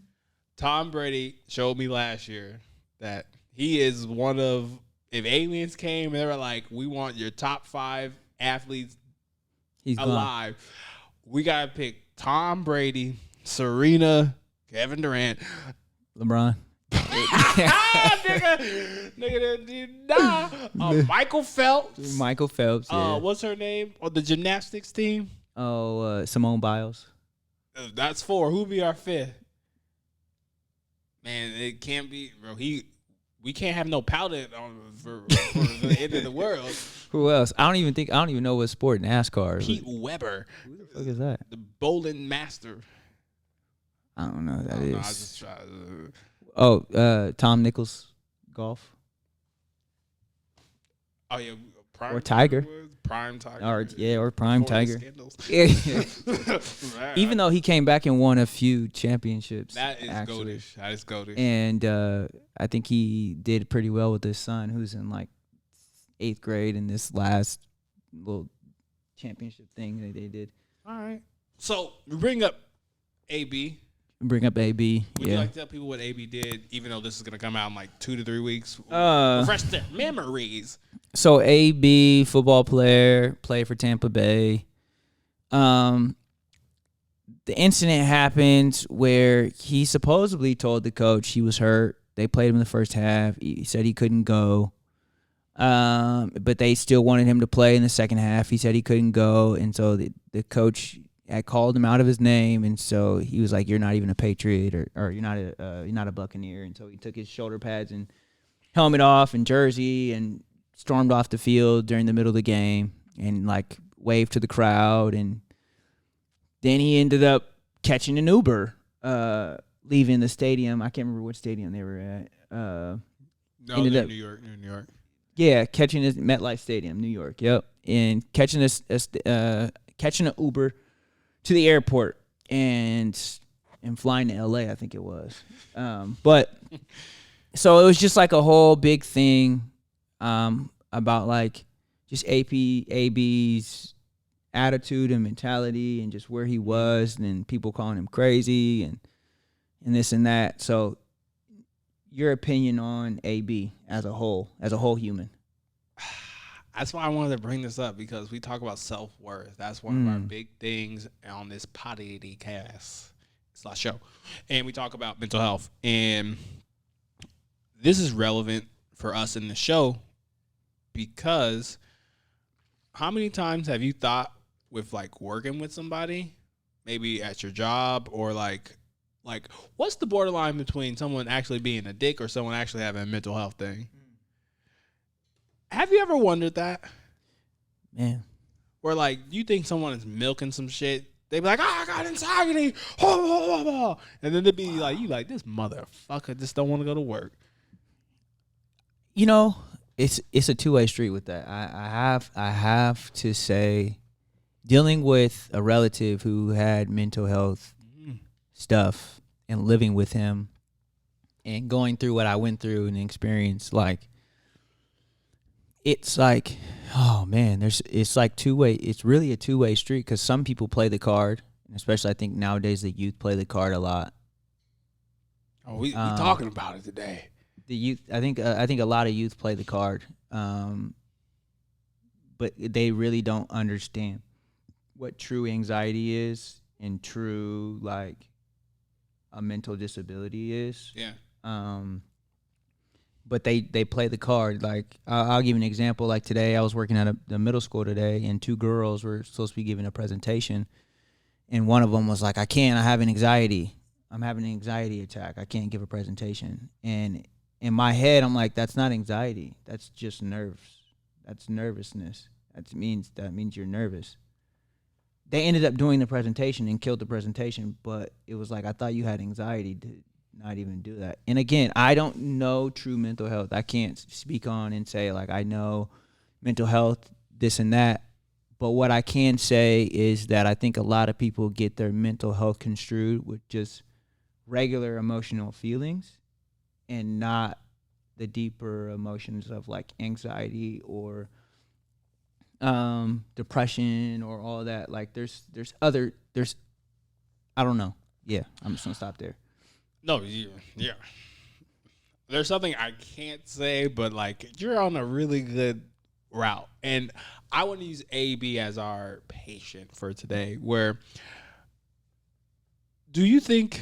Tom Brady showed me last year that he is one of. If aliens came and they were like, "We want your top 5 athletes He's alive," we gotta pick Tom Brady, Serena, Kevin Durant, LeBron. Michael Phelps. Michael Phelps. Yeah. What's her name on the gymnastics team? Simone Biles. That's 4. Who be our 5th? Man, it can't be, bro. We can't have no powder for the end of the world. Who else? I don't even know what sport NASCAR is. Pete Weber. Who the fuck is that? The bowling master. I don't know who that I is. I just try to, Tom Nichols, golf. Oh yeah, Prime Or Tiger. Prime Tiger. Or Prime Before the Tiger. scandals. Yeah. Even though he came back and won a few championships. That is actually. goatish. That is goatish. And I think he did pretty well with his son, who's in like 8th grade in this last little championship thing that they did. All right. So we bring up AB. Bring up AB. Would you Yeah. like to tell people what AB did, even though this is going to come out in like 2 to 3 weeks? Refresh their memories. So AB, football player, played for Tampa Bay. The incident happened where he supposedly told the coach he was hurt. They played him in the first half. He said he couldn't go. But they still wanted him to play in the second half. He said he couldn't go, and so the coach had called him out of his name, and so he was like, "You're not even a Patriot, or you're not a Buccaneer." And so he took his shoulder pads and helmet off and jersey and stormed off the field during the middle of the game and like waved to the crowd. And then he ended up catching an Uber, leaving the stadium. I can't remember what stadium they were at. No, ended they're up- New York. They're in New York. Yeah, catching his MetLife Stadium, New York. Yep, and catching catching an Uber to the airport and flying to LA, I think it was. But so it was just like a whole big thing about like just AB's attitude and mentality and just where he was, and then people calling him crazy and this and that. So your opinion on AB as a whole human? That's why I wanted to bring this up, because we talk about self-worth. That's one of our big things on this podcast. It's our show. And we talk about mental health. And this is relevant for us in the show because how many times have you thought with like working with somebody, maybe at your job or like what's the borderline between someone actually being a dick or someone actually having a mental health thing? Have you ever wondered that? Man. Where like you think someone is milking some shit, they be like, "Oh, I got anxiety," and then they be like, "You like this motherfucker just don't want to go to work." You know, it's a two-way street with that. I have to say, dealing with a relative who had mental health stuff and living with him and going through what I went through and experienced, like, it's like, oh man, it's like two-way. It's really a two-way street because some people play the card, and especially I think nowadays the youth play the card a lot. Oh, we talking about it today. The youth, I think a lot of youth play the card, but they really don't understand what true anxiety is and true like a mental disability is. Yeah. But they play the card. Like I'll give you an example. Like today, I was working at the middle school today, and 2 girls were supposed to be giving a presentation, and one of them was like, "I can't. I have an anxiety. I'm having an anxiety attack. I can't give a presentation." And in my head, I'm like, "That's not anxiety. That's just nerves. That's nervousness. That means you're nervous." They ended up doing the presentation and killed the presentation, but it was like, I thought you had anxiety to not even do that. And again, I don't know true mental health. I can't speak on and say like I know mental health, this and that. But what I can say is that I think a lot of people get their mental health construed with just regular emotional feelings and not the deeper emotions of like anxiety or depression or all that. Like there's I don't know. Yeah, I'm just gonna stop there. No, yeah. There's something I can't say, but like you're on a really good route, and I want to use AB as our patient for today. Where do you think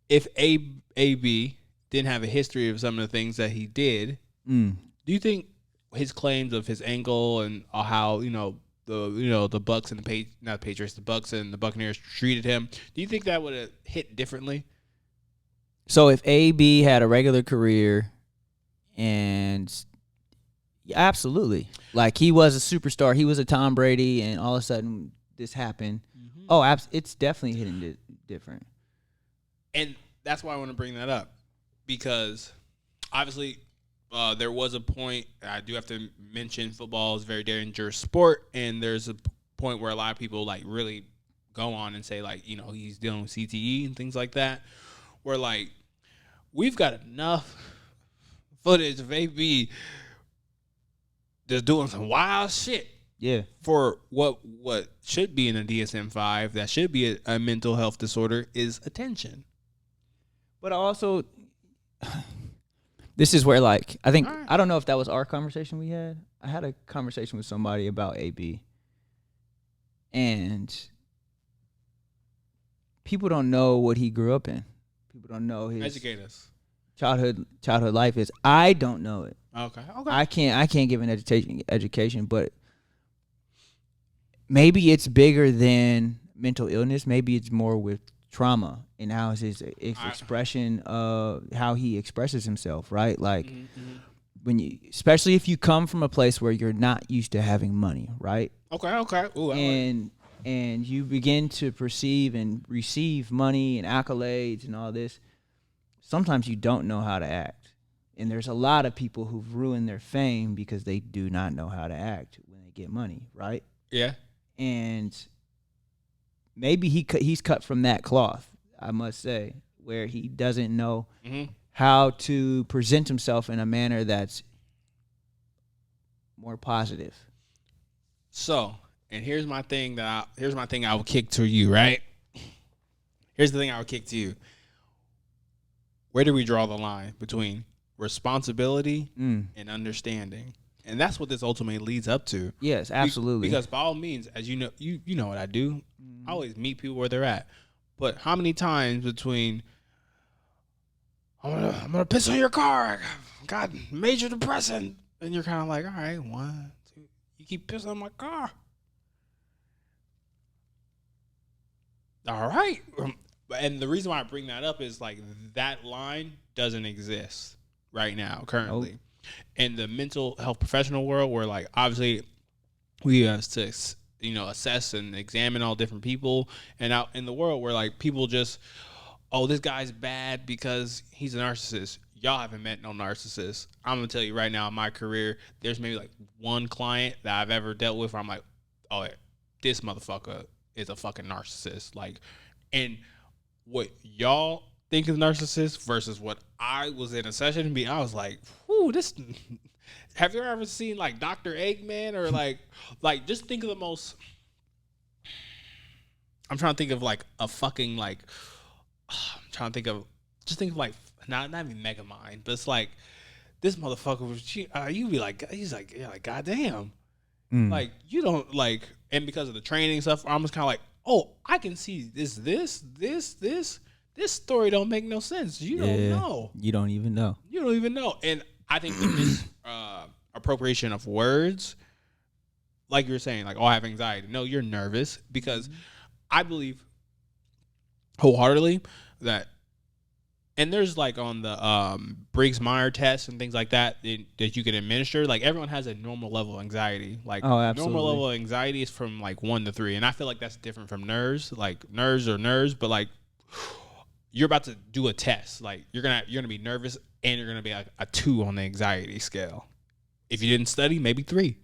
if AB didn't have a history of some of the things that he did, do you think his claims of his ankle and how the Bucks and the Patriots, the Bucks and the Buccaneers treated him, do you think that would have hit differently? So if AB had a regular career and absolutely, like he was a superstar, he was a Tom Brady, and all of a sudden this happened. Mm-hmm. Oh, it's definitely hitting different. And that's why I want to bring that up because obviously there was a point, I do have to mention football is a very dangerous sport, and there's a point where a lot of people like really go on and say like, he's dealing with CTE and things like that. Where like we've got enough footage of AB just doing some wild shit. Yeah. For what should be in a DSM-5, that should be a mental health disorder, is attention. But also, this is where like I think I don't know if that was our conversation we had. I had a conversation with somebody about AB, and people don't know what he grew up in. People don't know his educate us. Childhood life is. I don't know it. Okay. I can't give an education, but maybe it's bigger than mental illness. Maybe it's more with trauma and how his expression of how he expresses himself. Right, like when you, especially if you come from a place where you're not used to having money. Right. Okay. Ooh, and you begin to perceive and receive money and accolades and all this, sometimes you don't know how to act. And there's a lot of people who've ruined their fame because they do not know how to act when they get money, right? Yeah. And maybe he's cut from that cloth, I must say, where he doesn't know how to present himself in a manner that's more positive. So, and here's my thing I would kick to you, right? Here's the thing I would kick to you. Where do we draw the line between responsibility and understanding? And that's what this ultimately leads up to. Yes, absolutely. Because by all means, as you know, you know what I do. I always meet people where they're at. But how many times between I'm gonna piss on your car. I got major depressant. And you're kind of like, all right, 1, 2. You keep pissing on my car. All right. And the reason why I bring that up is like that line doesn't exist right now, currently. Nope. In the mental health professional world, where like obviously we have to, assess and examine all different people, and out in the world where like people just, oh, this guy's bad because he's a narcissist. Y'all haven't met no narcissist. I'm gonna tell you right now, in my career, there's maybe like one client that I've ever dealt with where I'm like, oh, yeah, this motherfucker is a fucking narcissist. Like, and what y'all think is narcissist versus what I was in a session to be, I was like, whoo, this. Have you ever seen like Dr. Eggman or like just think of the most. I'm trying to think of like a fucking like. I'm trying to think of like not even Megamind, but it's like this motherfucker was. You be like, he's like, yeah, like goddamn, like you don't like, and because of the training stuff, I'm just kind of like, oh, I can see this story don't make no sense. You don't know. You don't even know. And I think this appropriation of words, like you're saying, like, oh, I have anxiety. No, you're nervous because I believe wholeheartedly that, and there's like on the Briggs-Myers test and things like that that you can administer. Like everyone has a normal level of anxiety. Like normal level of anxiety is from like 1 to 3, and I feel like that's different from nerves. Like nerves are nerves, but like you're about to do a test. Like you're gonna be nervous, and you're gonna be like a 2 on the anxiety scale. If you didn't study, maybe 3.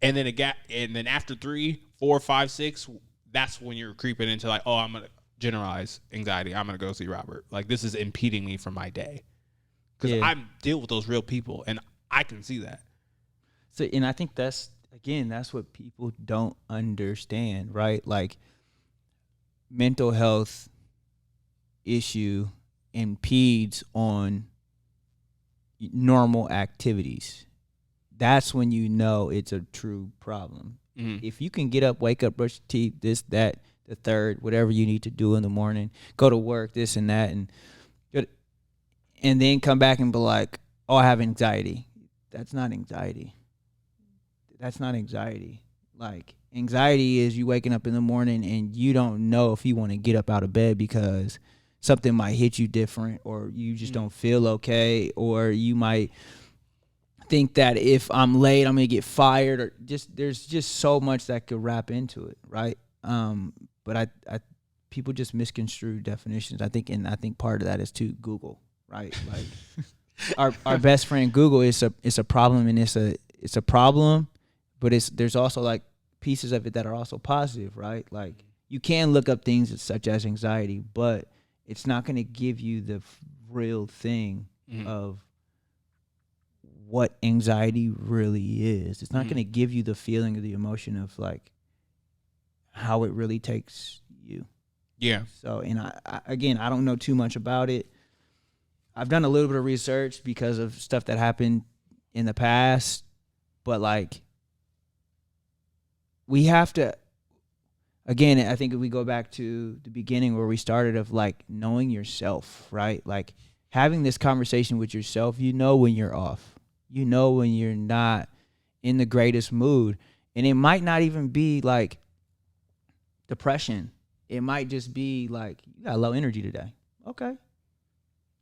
And then after 3, 4, 5, 6, that's when you're creeping into like, oh, I'm gonna generalize anxiety. I'm gonna go see Robert. Like this is impeding me from my day because I deal with those real people, and I can see that. So, and I think that's what people don't understand, right? Like mental health issue impedes on normal activities. That's when you know it's a true problem. If you can get up, wake up, brush your teeth, this, that, the third, whatever you need to do in the morning, go to work, this and that, and then come back and be like, oh, I have anxiety. That's not anxiety. Like anxiety is you waking up in the morning and you don't know if you want to get up out of bed because something might hit you different, or you just don't feel okay, or you might think that if I'm late, I'm gonna get fired, or there's just so much that could wrap into it, right? But I people just misconstrue definitions. I think part of that is too Google, right? Like our best friend Google is a problem, and it's a problem, but there's also like pieces of it that are also positive, right? Like you can look up things such as anxiety, but it's not going to give you the real thing of what anxiety really is. It's not going to give you the feeling or the emotion of like how it really takes you. Yeah. So, and I don't know too much about it. I've done a little bit of research because of stuff that happened in the past, but like we have to, again, I think if we go back to the beginning where we started of like knowing yourself, right? Like having this conversation with yourself, you know when you're off. You know when you're not in the greatest mood. And it might not even be like depression. It might just be like, you got low energy today. Okay.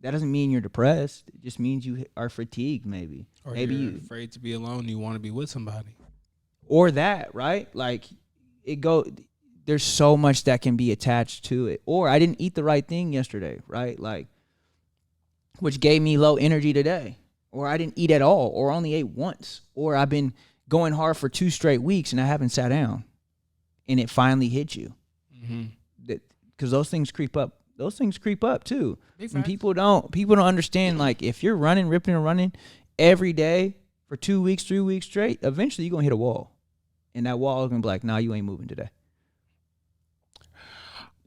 That doesn't mean you're depressed. It just means you are fatigued maybe. Or maybe you're afraid to be alone. You want to be with somebody. Or that, right? Like there's so much that can be attached to it. Or I didn't eat the right thing yesterday, right? Like, which gave me low energy today. Or I didn't eat at all, or only ate once. Or I've been going hard for 2 straight weeks and I haven't sat down. And it finally hit you. Because those things creep up. Those things creep up too. And people don't understand, like if you're ripping and running every day for 2 weeks, 3 weeks straight, eventually you're going to hit a wall. And that wall is going to be like, nah, you ain't moving today.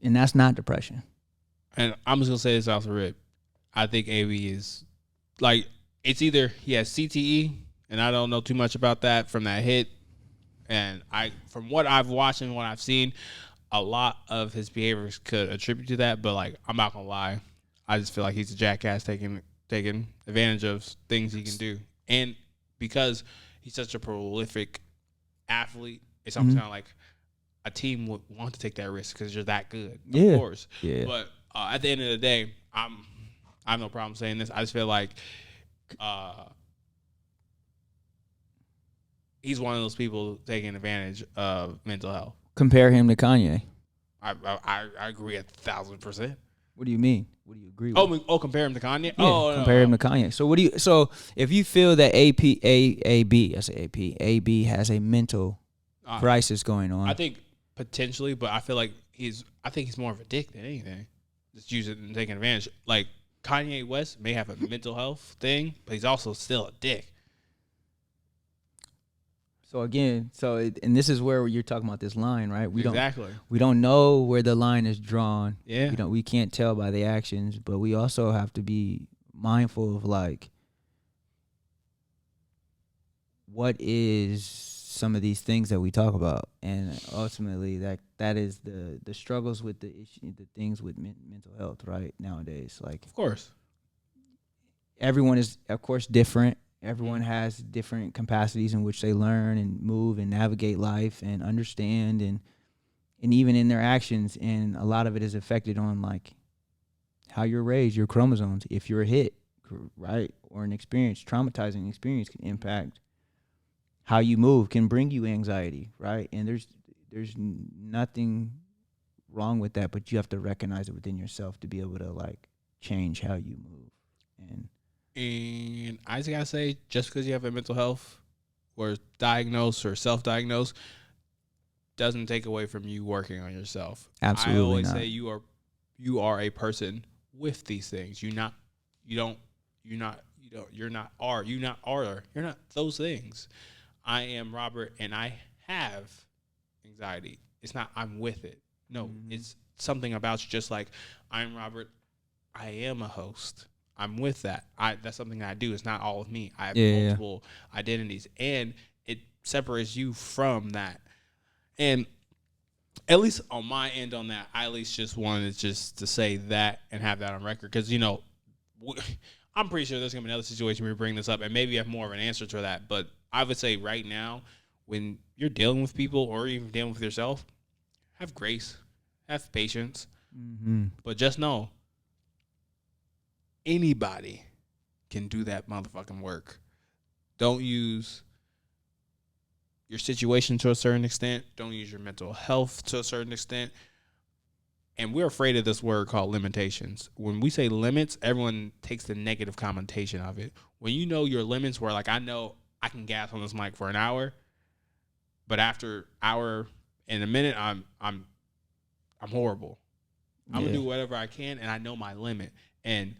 And that's not depression. And I'm just going to say this off the rip. I think AB is like, it's either he has CTE, and I don't know too much about that from that hit. And from what I've watched and what I've seen, a lot of his behaviors could attribute to that. But like, I'm not gonna lie, I just feel like he's a jackass taking advantage of things he can do. And because he's such a prolific athlete, it's almost kind of like a team would want to take that risk because you're that good. Of course. Yeah. But at the end of the day, I have no problem saying this. I just feel like he's one of those people taking advantage of mental health. Compare him to Kanye. I agree 1,000%. What do you mean? What do you agree with? Compare him to Kanye? Yeah, compare him to Kanye. So if you feel that AB has a mental crisis going on. I think potentially, but I feel like he's more of a dick than anything. Just using it and taking advantage. Like Kanye West may have a mental health thing, but he's also still a dick. So again, and this is where you're talking about this line, right? We Exactly. We don't know where the line is drawn. Yeah. We can't tell by the actions, but we also have to be mindful of like what is some of these things that we talk about, and ultimately that is the struggles with the issue, the things with mental health, right? Nowadays, like Of course. everyone is of course different. Everyone has different capacities in which they learn and move and navigate life and understand and even in their actions. And a lot of it is affected on like how you're raised, your chromosomes. If you're hit, right, or an experience, traumatizing experience can impact how you move, can bring you anxiety, right? And there's nothing wrong with that, but you have to recognize it within yourself to be able to like change how you move. And I just gotta say, just because you have a mental health or diagnosed or self-diagnosed doesn't take away from you working on yourself. Absolutely I always not. say you are a person with these things. You're not those things. I am Robert and I have anxiety. It's not I'm with it. No, it's something about you. Just like I'm Robert, I am a host. I'm with that. That's something I do. It's not all of me. I have multiple identities, and it separates you from that. And at least on my end on that, I at least just wanted just to say that and have that on record because, I'm pretty sure there's going to be another situation where we bring this up, and maybe you have more of an answer to that. But I would say right now, when you're dealing with people or even dealing with yourself, have grace, have patience, but just know, anybody can do that motherfucking work. Don't use your situation to a certain extent. Don't use your mental health to a certain extent. And we're afraid of this word called limitations. When we say limits, everyone takes the negative connotation of it. When you know your limits, where like I know I can gas on this mic for an hour, but after hour and a minute, I'm horrible. I'm gonna do whatever I can, and I know my limit. And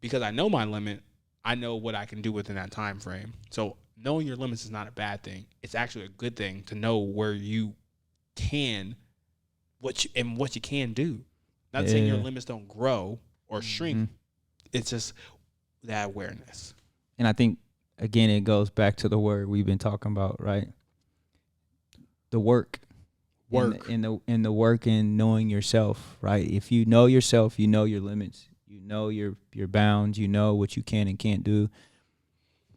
because I know my limit, I know what I can do within that time frame. So knowing your limits is not a bad thing. It's actually a good thing to know where you can, what you can do. Not saying your limits don't grow or shrink. It's just that awareness. And I think again it goes back to the word we've been talking about, right? The work. In the work and knowing yourself, right? If you know yourself, you know your limits. You know your bounds. You know what you can and can't do.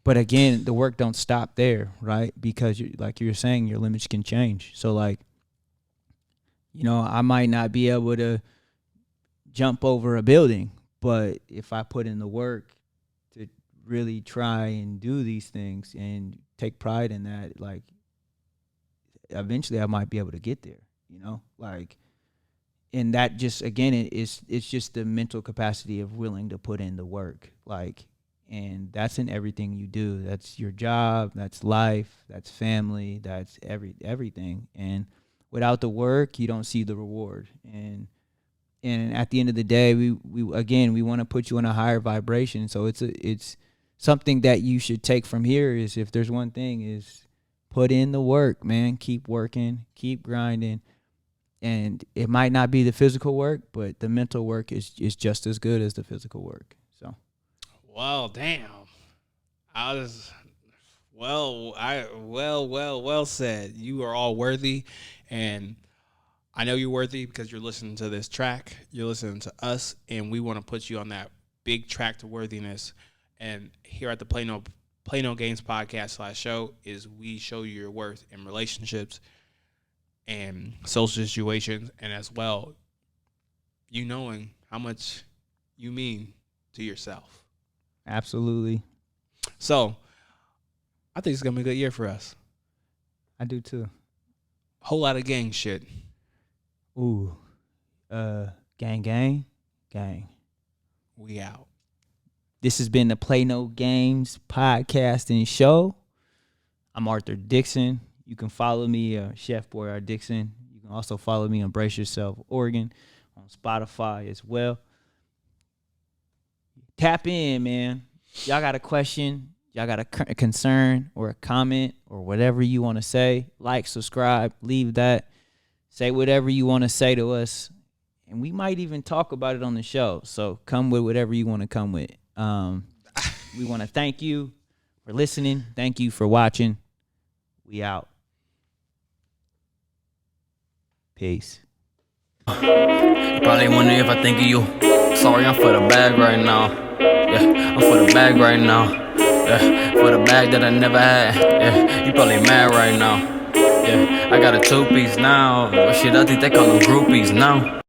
But again, the work don't stop there, right? Because like you were saying, your limits can change. So like, I might not be able to jump over a building, but if I put in the work to really try and do these things and take pride in that, like eventually I might be able to get there, like. And that just, again, it's just the mental capacity of willing to put in the work. Like, and that's in everything you do. That's your job, that's life, that's family, that's everything. And without the work, you don't see the reward. And at the end of the day, we want to put you in a higher vibration. So it's something that you should take from here is, if there's one thing, is put in the work, man. Keep working, keep grinding. And it might not be the physical work, but the mental work is just as good as the physical work. So, well, damn, well said. You are all worthy, and I know you're worthy because you're listening to this track. You're listening to us, and we want to put you on that big track to worthiness. And here at the Play No Games podcast / show is we show you your worth in relationships and social situations, and as well, you knowing how much you mean to yourself. Absolutely. So, I think it's going to be a good year for us. I do too. Whole lot of gang shit. Ooh. Gang. We out. This has been the Play No Games podcast and show. I'm Arthur Dixon. You can follow me, Chef Boy Dixon. You can also follow me on Brace Yourself Oregon on Spotify as well. Tap in, man. Y'all got a question, y'all got a concern or a comment or whatever you want to say. Like, subscribe, leave that. Say whatever you want to say to us. And we might even talk about it on the show. So come with whatever you want to come with. We want to thank you for listening. Thank you for watching. We out. Peace. Probably wonder if I think of you. Sorry, I'm for the bag right now. Yeah, I'm for the bag right now. Yeah, for the bag that I never had. Yeah, you probably mad right now. Yeah, I got a 2-piece now. But shit, I think they call them groupies now.